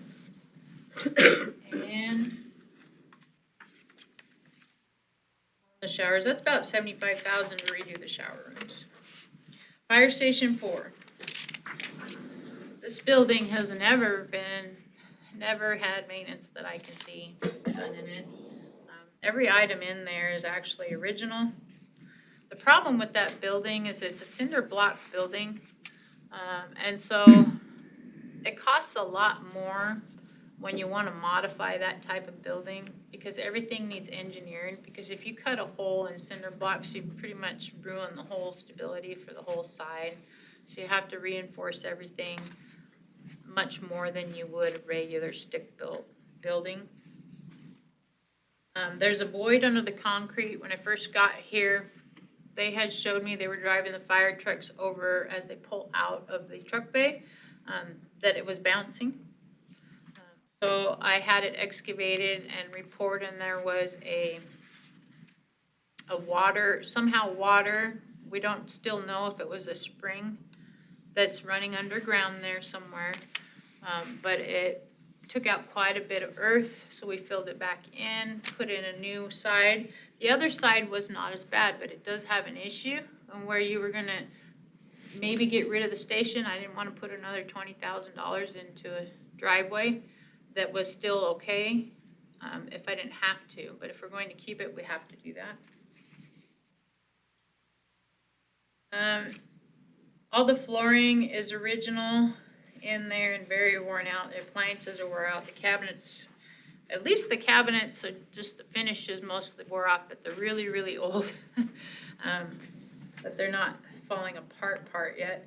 And the showers, that's about $75,000 to redo the shower rooms. Fire Station 4. This building has never had maintenance that I can see done in it. Every item in there is actually original. The problem with that building is it's a cinder block building, and so it costs a lot more when you wanna modify that type of building, because everything needs engineering, because if you cut a hole in cinder blocks, you pretty much ruin the whole stability for the whole side. So you have to reinforce everything much more than you would a regular stick-built building. There's a void under the concrete. When I first got here, they had showed me, they were driving the fire trucks over as they pull out of the truck bay, that it was bouncing. So I had it excavated and report, and there was a water, we don't still know if it was a spring that's running underground there somewhere. But it took out quite a bit of earth, so we filled it back in, put in a new side. The other side was not as bad, but it does have an issue, and where you were gonna maybe get rid of the station, I didn't wanna put another $20,000 into a driveway that was still okay, if I didn't have to, but if we're going to keep it, we have to do that. All the flooring is original in there and very worn out. The appliances are wore out. The cabinets, at least the cabinets are just the finishes mostly wore off, but they're really, really old. But they're not falling apart yet.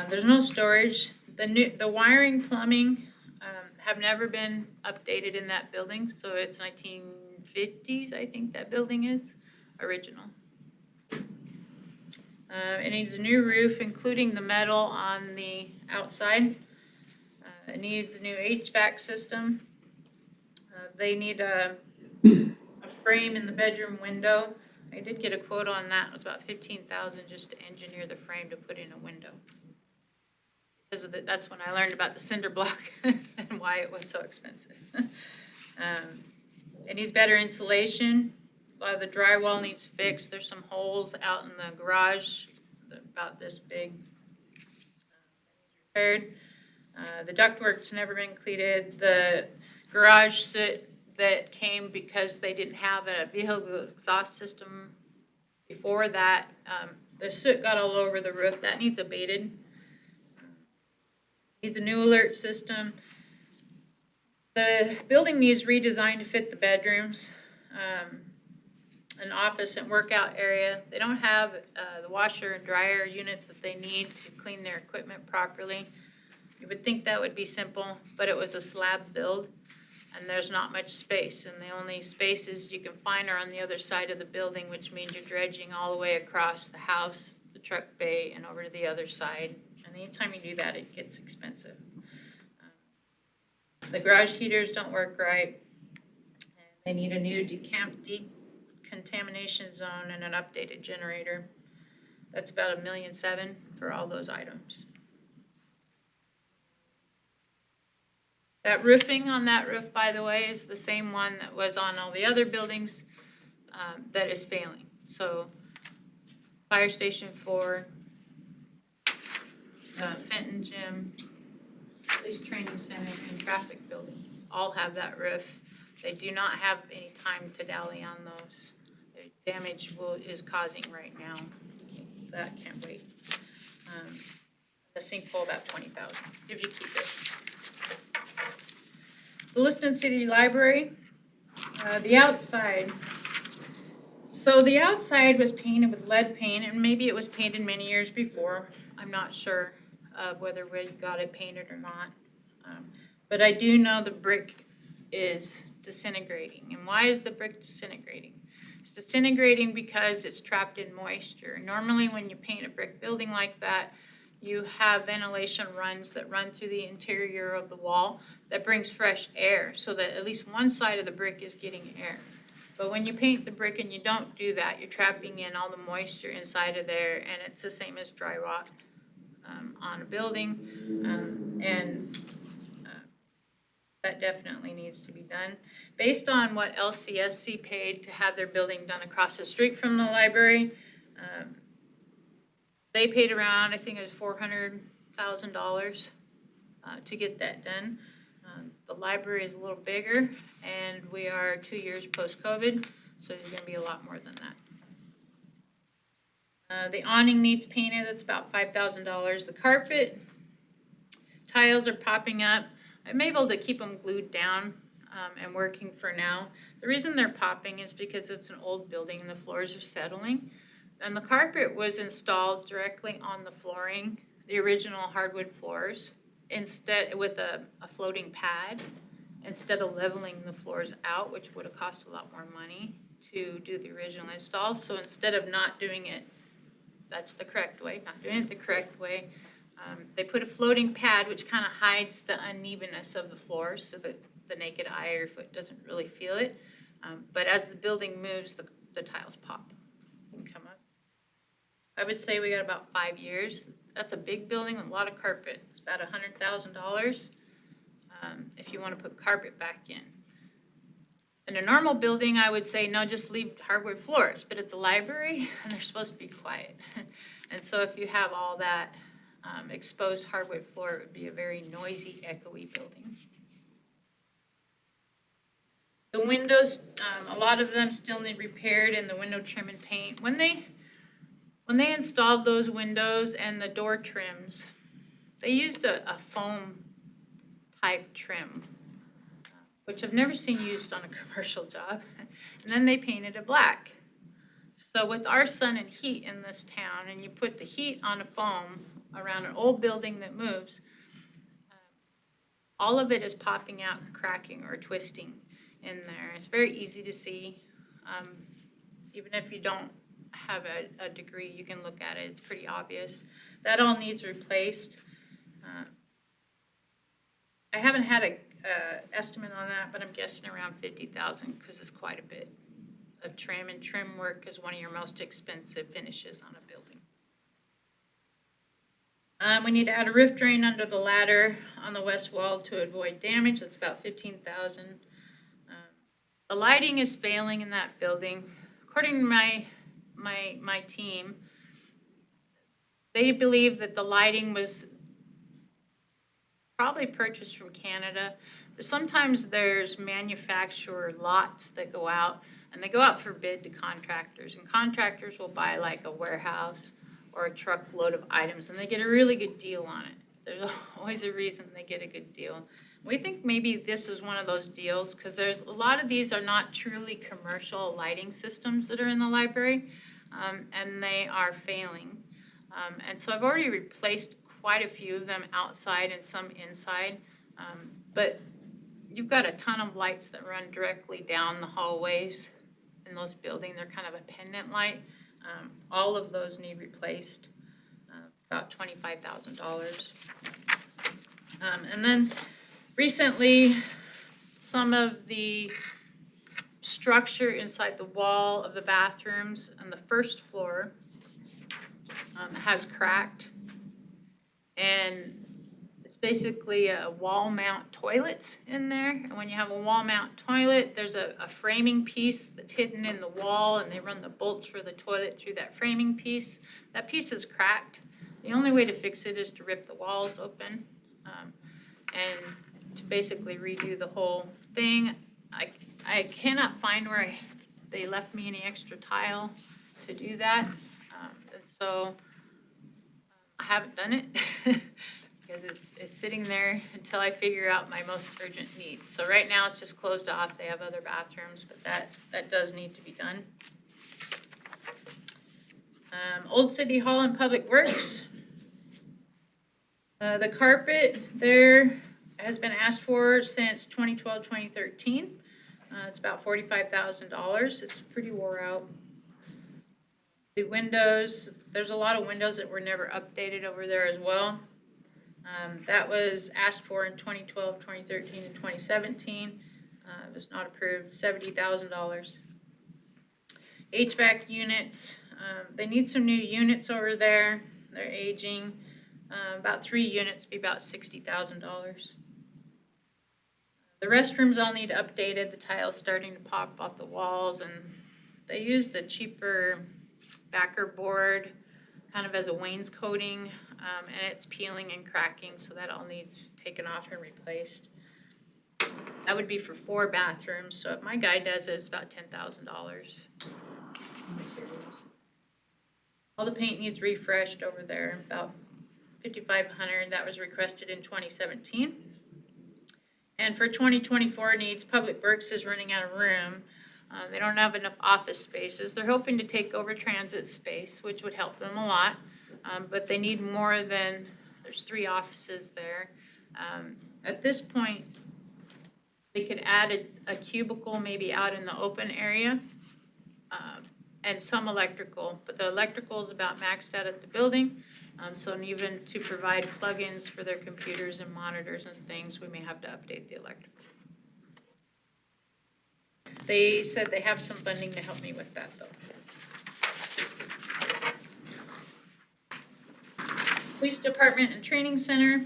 There's no storage. The wiring, plumbing, have never been updated in that building, so it's 1950s, I think that building is, original. It needs a new roof, including the metal on the outside. It needs a new HVAC system. They need a frame in the bedroom window. I did get a quote on that. It was about $15,000 just to engineer the frame to put in a window. Because that's when I learned about the cinder block and why it was so expensive. It needs better insulation. A lot of the drywall needs fixed. There's some holes out in the garage, about this big. Repaired. The ductwork's never been completed. The garage soot that came because they didn't have a vehicle exhaust system before that, the soot got all over the roof. That needs abated. Needs a new alert system. The building needs redesigned to fit the bedrooms, an office and workout area. They don't have the washer and dryer units that they need to clean their equipment properly. You would think that would be simple, but it was a slab build, and there's not much space, and the only spaces you can find are on the other side of the building, which means you're dredging all the way across the house, the truck bay, and over to the other side. And anytime you do that, it gets expensive. The garage heaters don't work right. They need a new decontamination zone and an updated generator. That's about $1.7 million for all those items. That roofing on that roof, by the way, is the same one that was on all the other buildings that is failing. So Fire Station 4, Fenton Gym, Police Training Center, and Traffic Building all have that roof. They do not have any time to dally on those. The damage is causing right now. That can't wait. The sinkhole about $20,000 if you keep it. The Lewiston City Library, the outside. So the outside was painted with lead paint, and maybe it was painted many years before. I'm not sure whether we got it painted or not. But I do know the brick is disintegrating. And why is the brick disintegrating? It's disintegrating because it's trapped in moisture. Normally when you paint a brick building like that, you have ventilation runs that run through the interior of the wall that brings fresh air so that at least one side of the brick is getting air. But when you paint the brick and you don't do that, you're trapping in all the moisture inside of there, and it's the same as dry rot on a building. That definitely needs to be done. Based on what LCSC paid to have their building done across the street from the library, they paid around, I think it was $400,000 to get that done. The library is a little bigger, and we are 2 years post-COVID, so there's going to be a lot more than that. The awning needs painted. That's about $5,000. The carpet tiles are popping up. I'm able to keep them glued down and working for now. The reason they're popping is because it's an old building and the floors are settling. And the carpet was installed directly on the flooring, the original hardwood floors, instead with a floating pad, instead of leveling the floors out, which would have cost a lot more money to do the original install. So instead of not doing it, that's the correct way, not doing it the correct way, they put a floating pad which kind of hides the unevenness of the floors so that the naked eye or foot doesn't really feel it. But as the building moves, the tiles pop and come up. I would say we got about 5 years. That's a big building with a lot of carpet. It's about $100,000 if you want to put carpet back in. In a normal building, I would say, no, just leave hardwood floors, but it's a library and they're supposed to be quiet. And so if you have all that exposed hardwood floor, it would be a very noisy, echoey building. The windows, a lot of them still need repaired and the window trim and paint. When they installed those windows and the door trims, they used a foam type trim, which I've never seen used on a commercial job. And then they painted it black. So with our sun and heat in this town, and you put the heat on a foam around an old building that moves, all of it is popping out and cracking or twisting in there. It's very easy to see. Even if you don't have a degree, you can look at it. It's pretty obvious. That all needs replaced. I haven't had a estimate on that, but I'm guessing around $50,000 because it's quite a bit of trim, and trim work is one of your most expensive finishes on a building. We need to add a roof drain under the ladder on the west wall to avoid damage. That's about $15,000. The lighting is failing in that building. According to my team, they believe that the lighting was probably purchased from Canada. Sometimes there's manufacturer lots that go out, and they go out for bid to contractors, and contractors will buy like a warehouse or a truckload of items, and they get a really good deal on it. There's always a reason they get a good deal. We think maybe this is one of those deals because there's a lot of these are not truly commercial lighting systems that are in the library, and they are failing. And so I've already replaced quite a few of them outside and some inside, but you've got a ton of lights that run directly down the hallways in those buildings. They're kind of a pendant light. All of those need replaced, about $25,000. And then recently, some of the structure inside the wall of the bathrooms on the first floor has cracked. And it's basically a wall mount toilet in there. And when you have a wall mount toilet, there's a framing piece that's hidden in the wall, and they run the bolts for the toilet through that framing piece. That piece is cracked. The only way to fix it is to rip the walls open and to basically redo the whole thing. I cannot find where they left me any extra tile to do that. And so I haven't done it because it's sitting there until I figure out my most urgent needs. So right now it's just closed off. They have other bathrooms, but that does need to be done. Old City Hall and Public Works. The carpet there has been asked for since 2012, 2013. It's about $45,000. It's pretty wore out. The windows, there's a lot of windows that were never updated over there as well. That was asked for in 2012, 2013, and 2017. It was not approved, $70,000. HVAC units, they need some new units over there. They're aging. About 3 units be about $60,000. The restrooms all need updated. The tile's starting to pop off the walls, and they used a cheaper backer board kind of as a wainscoting, and it's peeling and cracking, so that all needs taken off and replaced. That would be for 4 bathrooms, so if my guy does it, it's about $10,000. All the paint needs refreshed over there, about $5,500. That was requested in 2017. And for 2024 needs, Public Works is running out of room. They don't have enough office spaces. They're hoping to take over transit space, which would help them a lot. But they need more than, there's 3 offices there. At this point, they could add a cubicle maybe out in the open area, and some electrical, but the electrical is about maxed out at the building. So even to provide plugins for their computers and monitors and things, we may have to update the electrical. They said they have some funding to help me with that, though. Police Department and Training Center.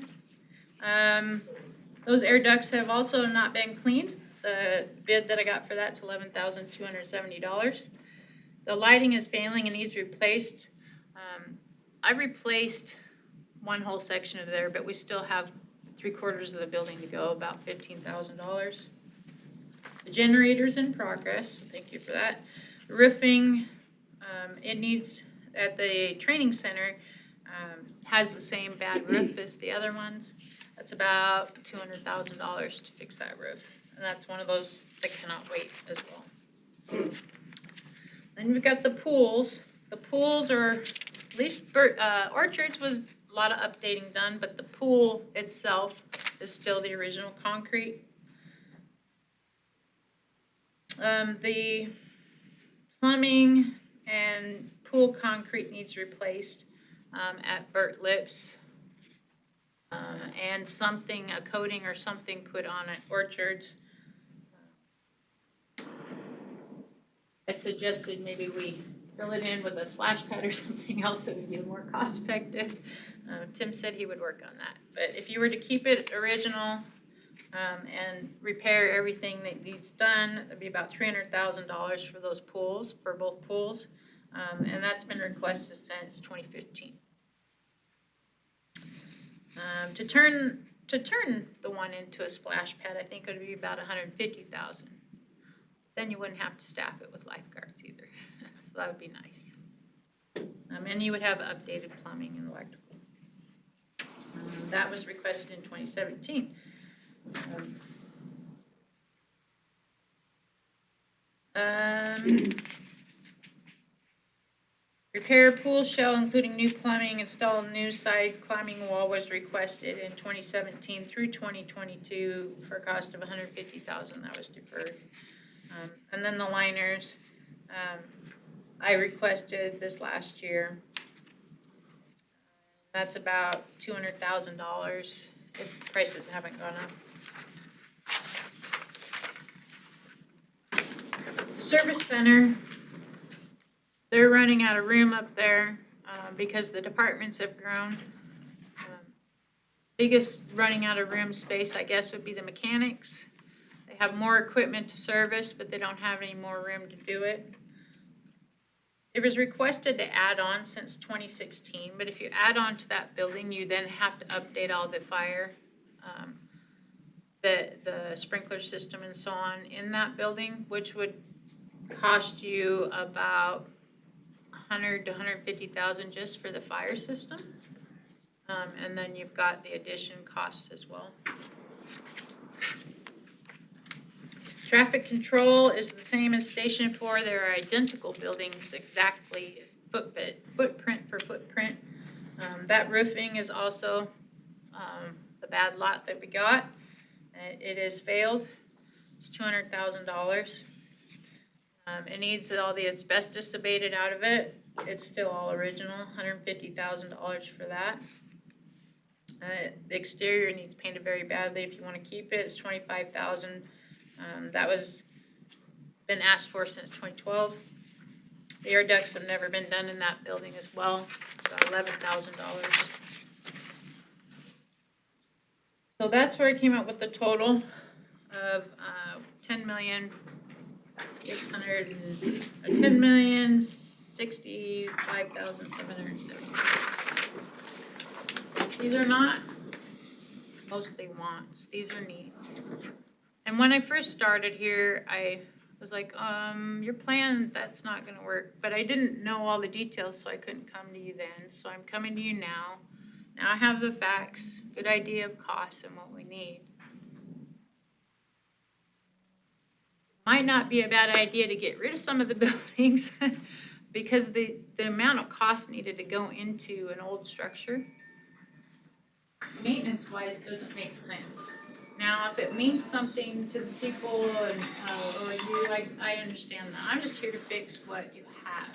Those air ducts have also not been cleaned. The bid that I got for that's $11,270. The lighting is failing and needs replaced. I replaced one whole section of there, but we still have 3/4 of the building to go, about $15,000. The generator's in progress, thank you for that. Roofing, it needs, at the training center, has the same bad roof as the other ones. That's about $200,000 to fix that roof. And that's one of those that cannot wait as well. Then we've got the pools. The pools are, at least Orchards was a lot of updating done, but the pool itself is still the original concrete. The plumbing and pool concrete needs replaced at Burt Lips. And something, a coating or something put on at Orchards. I suggested maybe we fill it in with a splash pad or something else that would be more cost effective. Tim said he would work on that. But if you were to keep it original and repair everything that needs done, it'd be about $300,000 for those pools, for both pools. And that's been requested since 2015. To turn the one into a splash pad, I think it would be about $150,000. Then you wouldn't have to staff it with lifeguards either, so that would be nice. And you would have updated plumbing and electrical. That was requested in 2017. Repair pool shell, including new plumbing, install a new side climbing wall was requested in 2017 through 2022 for a cost of $150,000. That was deferred. And then the liners, I requested this last year. That's about $200,000 if prices haven't gone up. Service center. They're running out of room up there because the departments have grown. Biggest running out of room space, I guess, would be the mechanics. They have more equipment to service, but they don't have any more room to do it. It was requested to add on since 2016, but if you add on to that building, you then have to update all the fire, the sprinkler system and so on in that building, which would cost you about $100,000 to $150,000 just for the fire system. And then you've got the addition costs as well. Traffic control is the same as Station 4. They're identical buildings, exactly footprint for footprint. That roofing is also the bad lot that we got. It has failed. It's $200,000. It needs all the asbestos abated out of it. It's still all original, $150,000 for that. The exterior needs painted very badly. If you want to keep it, it's $25,000. That was been asked for since 2012. The air ducts have never been done in that building as well, about $11,000. So that's where I came up with the total of $10,065,770. These are not mostly wants, these are needs. And when I first started here, I was like, your plan, that's not gonna work. But I didn't know all the details, so I couldn't come to you then. So I'm coming to you now. Now I have the facts, good idea of costs and what we need. might not be a bad idea to get rid of some of the buildings because the amount of cost needed to go into an old structure, maintenance-wise, doesn't make sense. Now, if it means something to the people and, or you, I understand that. I'm just here to fix what you have.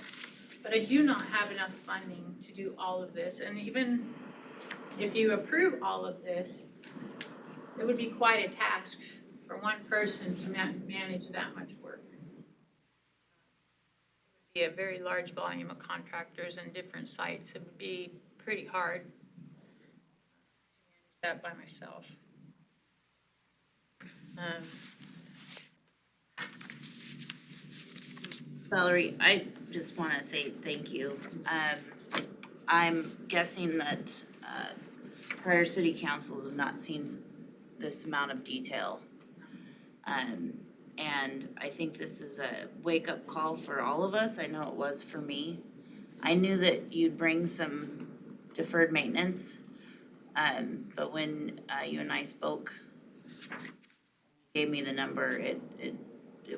But I do not have enough funding to do all of this. And even if you approve all of this, it would be quite a task for one person to manage that much work. It would be a very large volume of contractors and different sites. It would be pretty hard to manage that by myself. Valerie, I just want to say thank you. I'm guessing that prior city councils have not seen this amount of detail. And I think this is a wake-up call for all of us. I know it was for me. I knew that you'd bring some deferred maintenance, but when you and I spoke, gave me the number, it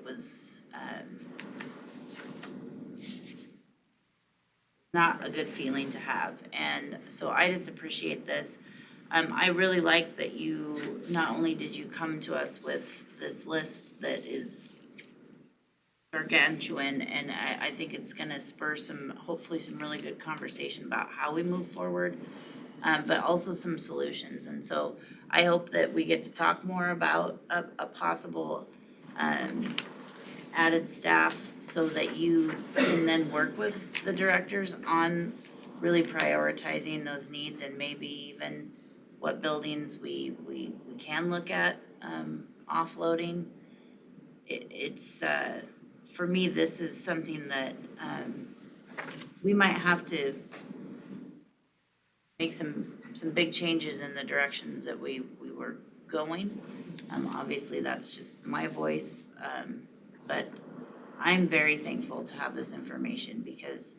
was not a good feeling to have. And so I just appreciate this. I really like that you, not only did you come to us with this list that is gargantuan, and I think it's gonna spur hopefully some really good conversation about how we move forward, but also some solutions. And so I hope that we get to talk more about a possible added staff so that you can then work with the directors on really prioritizing those needs and maybe even what buildings we can look at offloading. It's for me, this is something that we might have to make some big changes in the directions that we were going. Obviously, that's just my voice, but I'm very thankful to have this information because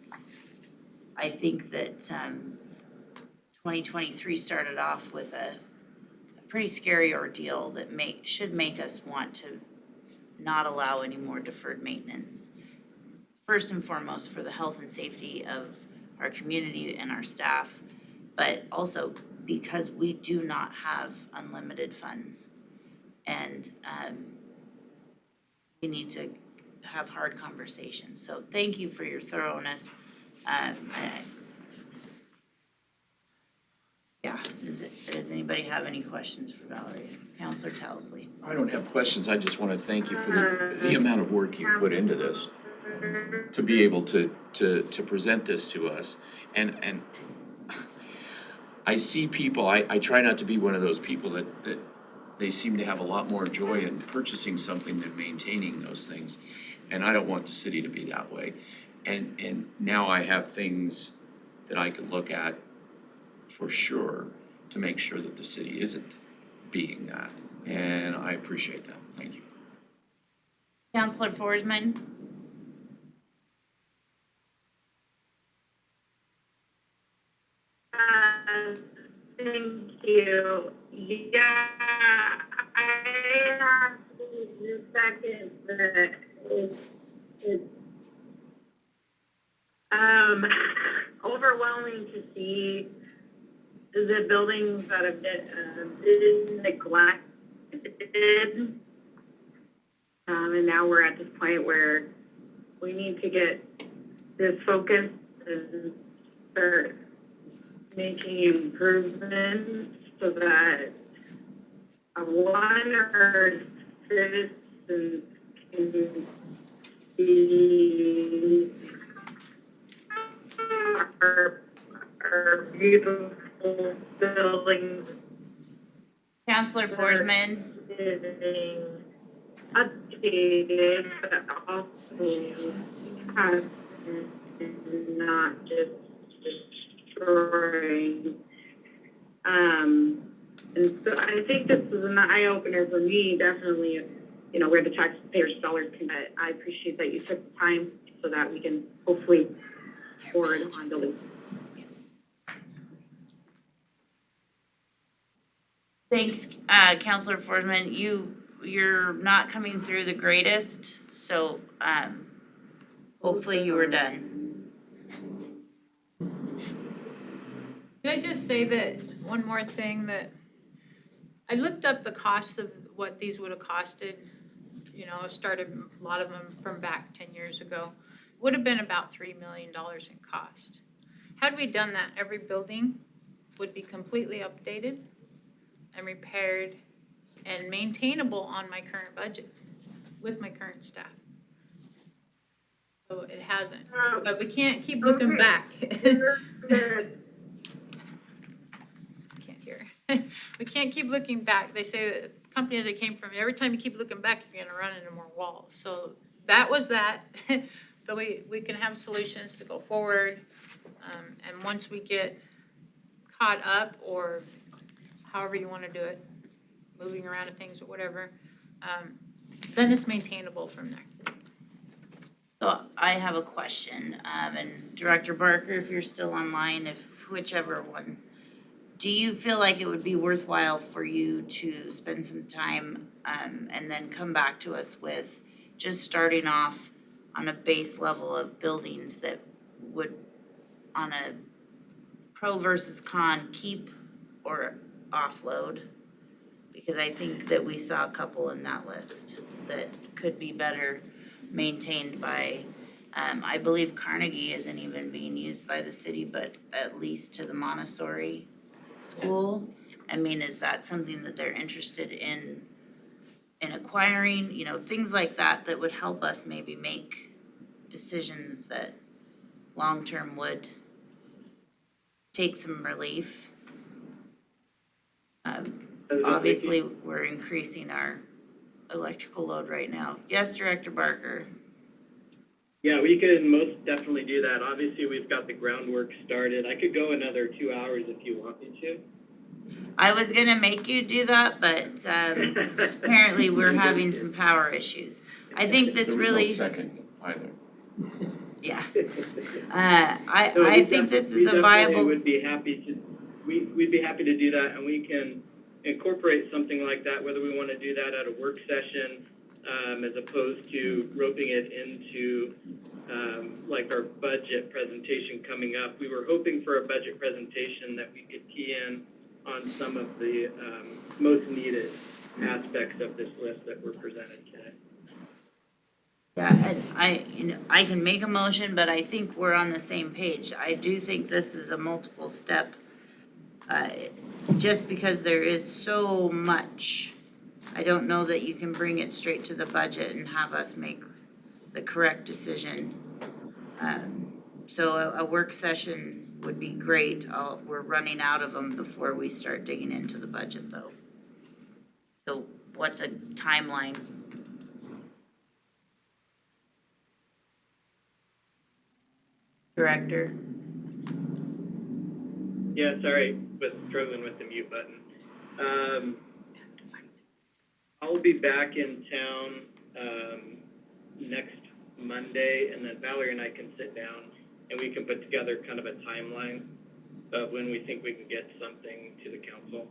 I think that 2023 started off with a pretty scary ordeal that should make us want to not allow any more deferred maintenance. First and foremost, for the health and safety of our community and our staff, but also because we do not have unlimited funds. And we need to have hard conversations. So thank you for your thoroughness. Yeah, does anybody have any questions for Valerie? Counselor Towsley. I don't have questions. I just want to thank you for the amount of work you put into this, to be able to present this to us. And I see people, I try not to be one of those people that they seem to have a lot more joy in purchasing something than maintaining those things. And I don't want the city to be that way. And now I have things that I can look at for sure to make sure that the city isn't being that. And I appreciate that. Thank you. Counselor Forsman. Thank you. Yeah, I have to second that it's overwhelming to see the buildings that have been neglected. And now we're at this point where we need to get this focused and start making improvements so that our citizens can be our beautiful buildings. Counselor Forsman. Being updated, but also not just destroying. And so I think this is an eye-opener for me, definitely, where the taxpayers' dollars can, but I appreciate that you took the time so that we can hopefully forward on building. Thanks, Counselor Forsman. You you're not coming through the greatest, so, hopefully you were done. Can I just say that, one more thing, that I looked up the cost of what these would have costed. You know, I started a lot of them from back 10 years ago. Would have been about $3 million in cost. Had we done that, every building would be completely updated and repaired and maintainable on my current budget with my current staff. So it hasn't, but we can't keep looking Okay. back. Good. Can't hear. We can't keep looking back. They say that companies that came from, every time you keep looking back, you're gonna run into more walls. So that was that. But we can have solutions to go forward. And once we get caught up, or however you wanna do it, moving around and things or whatever, then it's maintainable from there. So I have a question, and Director Barker, if you're still online, if whichever one. Do you feel like it would be worthwhile for you to spend some time, and then come back to us with just starting off on a base level of buildings that would, on a pro versus con, keep or offload? Because I think that we saw a couple in that list that could be better maintained by, I believe Carnegie isn't even being used by the city, but at least to the Montessori school. I mean, is that something that they're interested in acquiring? You know, things like that that would help us maybe make decisions that long-term would take some relief. Obviously, we're increasing our electrical load right now. Yes, Director Barker? Yeah, we can most definitely do that. Obviously, we've got the groundwork started. I could go another 2 hours if you want me to. I was gonna make you do that, but apparently we're having some power issues. I think this really, There was no second either. yeah. So I think this is a We viable, would be happy to, we'd be happy to do that, and we can incorporate something like that, whether we want to do that at a work session, as opposed to roping it into, like our budget presentation coming up. We were hoping for a budget presentation that we could key in on some of the, most needed aspects of this list that were presented today. yeah, and I can make a motion, but I think we're on the same page. I do think this is a multiple step, just because there is so much. I don't know that you can bring it straight to the budget and have us make the correct decision. So a work session would be great. We're running out of them before we start digging into the budget, though. So what's a timeline? Director? Yeah, sorry, but struggling with the mute button. I'll be back in town, next Monday, and then Valerie and I can sit down and we can put together kind of a timeline of when we think we can get something to the council.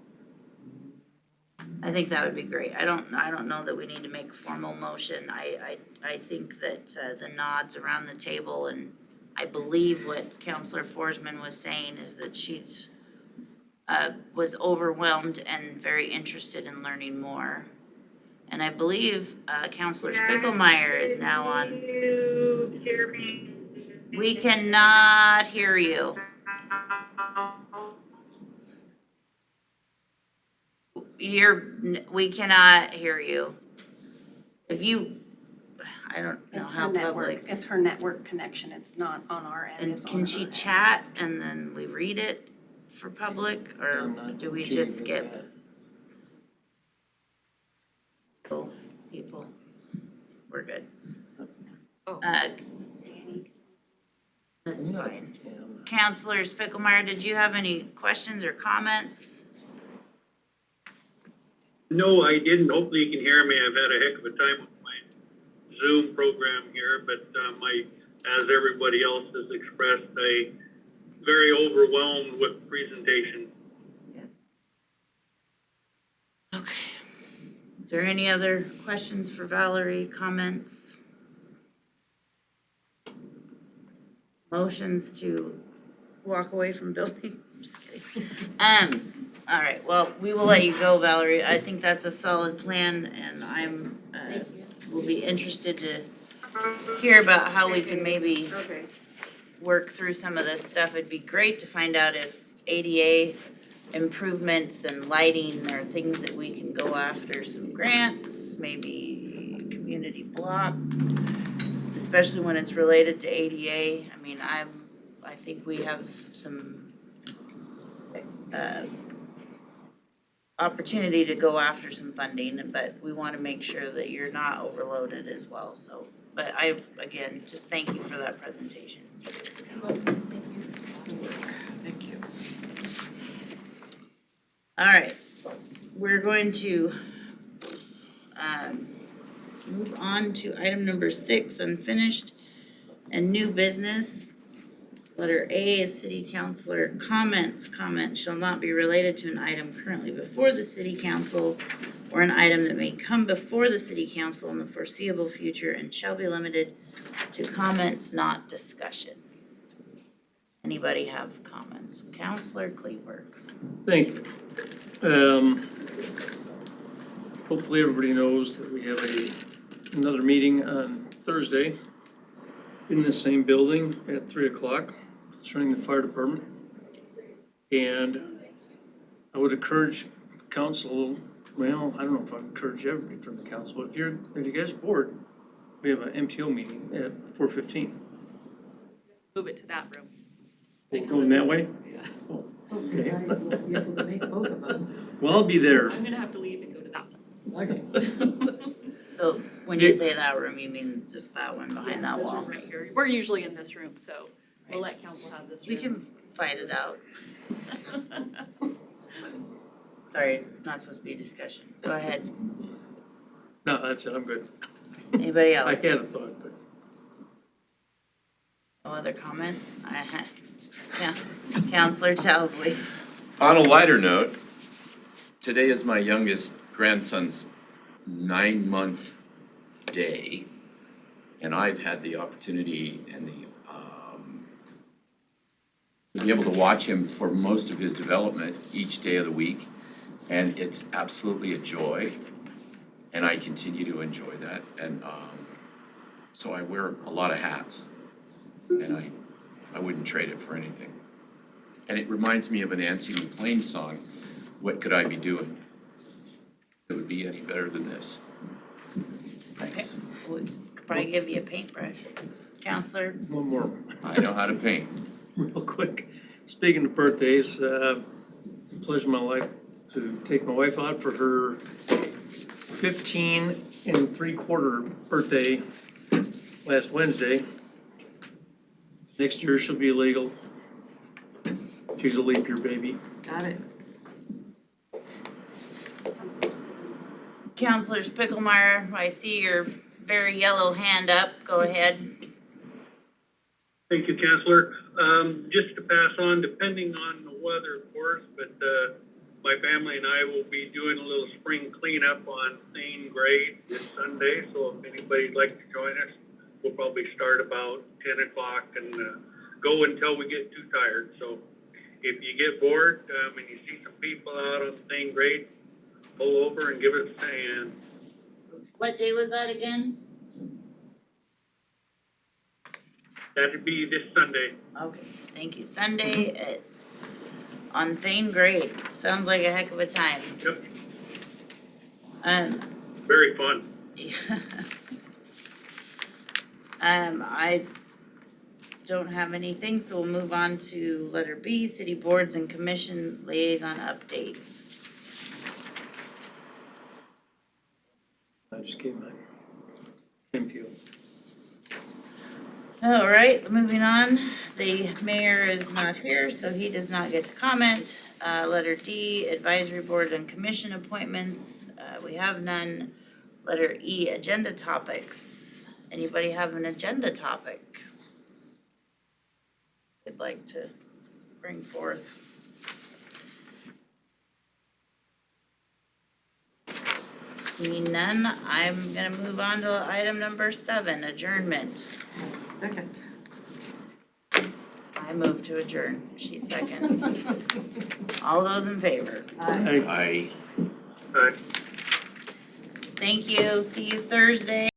I think that would be great. I don't know that we need to make a formal motion. I think that the nods around the table, and I believe what Counselor Forsman was saying is that she's was overwhelmed and very interested in learning more. And I believe Counselor Spiegelmeier is now on. Can you hear me? We cannot hear you. We cannot hear you. If you, I don't know It's how her network, public. it's her network connection, it's not on our end, And it's on can her she end. chat and then we read it for public, or do we just skip? People, we're good. Oh. That's fine. Counselor Spiegelmeier, did you have any questions or comments? No, I didn't. Hopefully you can hear me. I've had a heck of a time with my Zoom program here, but as everybody else has expressed, I'm very overwhelmed with the presentation. Yes. Okay. Is there any other questions for Valerie, comments? Motions to walk away from building? I'm just kidding. All right, well, we will let you go, Valerie. I think that's a solid plan, and I'm, will be interested to hear about how we can maybe Okay. work through some of this stuff. It'd be great to find out if ADA improvements and lighting are things that we can go after some grants, maybe community block, especially when it's related to ADA. I mean, I think we have some opportunity to go after some funding, but we want to make sure that you're not overloaded as well, so. But I, again, just thank you for that presentation. Thank you. All right, we're going to move on to item number 6, unfinished and new business. Letter A is city councilor comments. Comments shall not be related to an item currently before the city council or an item that may come before the city council in the foreseeable future and shall be limited to comments, not discussion. Anybody have comments? Counselor Kleberg. Thank you. Hopefully everybody knows that we have another meeting on Thursday in the same building at 3 o'clock concerning the fire department. And I would encourage council, well, I don't know if I encourage everybody from the council, but if you guys are bored, we have an MPO meeting at 4:15. Move it to that room. Going that way? Yeah. Oh, Okay. okay. Be able to make both of them. Well, I'll be there. I'm gonna have to leave and go to that one. Okay. So when you say that room, you mean just that one behind that This wall? room right here. We're usually in this room, so we'll let council have this room. We can fight it out. Sorry, not supposed to be a discussion. Go ahead. No, that's it, I'm good. Anybody I else? had a thought, but No other comments? Yeah. Counselor Chowsley. On a lighter note, today is my youngest grandson's 9-month day, and I've had the opportunity and to be able to watch him for most of his development each day of the week, and it's absolutely a joy, and I continue to enjoy that, and so I wear a lot of hats, and I wouldn't trade it for anything. And it reminds me of an Nancy McLean song, "What Could I Be Doing? It would be any better than this." Okay. We could probably give you a paintbrush. Counselor, one more. I know how to paint. Real quick, speaking of birthdays, pleasure of my life to take my wife out for her 15 3/4 birthday last Wednesday. Next year she'll be legal. She's a leap year baby. Got it. Counselor Spickelmeyer, I see your very yellow hand up. Go ahead. Thank you, Counselor. Just to pass on, depending on the weather, of course, but my family and I will be doing a little spring cleanup on Thane Grade this Sunday. So if anybody'd like to join us, we'll probably start about 10 o'clock and go until we get too tired. So if you get bored and you see some people out on Thane Grade, pull over and give us a hand. What day was that again? That'd be this Sunday. Okay, thank you. Sunday on Thane Grade. Sounds like a heck of a time. Yep, Um, very fun. I don't have anything, so we'll move on to letter B, city boards and commission liaison updates. I just gave my MPO. All right, moving on. The mayor is not here, so he does not get to comment. Letter D, advisory board and commission appointments. We have none. Letter E, agenda topics. Anybody have an agenda topic they'd like to bring forth? Seeing none, I'm gonna move on to item number 7, adjournment. Second. I move to adjourn, she seconds. All those in favor? Aye. Aye. Thank you, see you Thursday.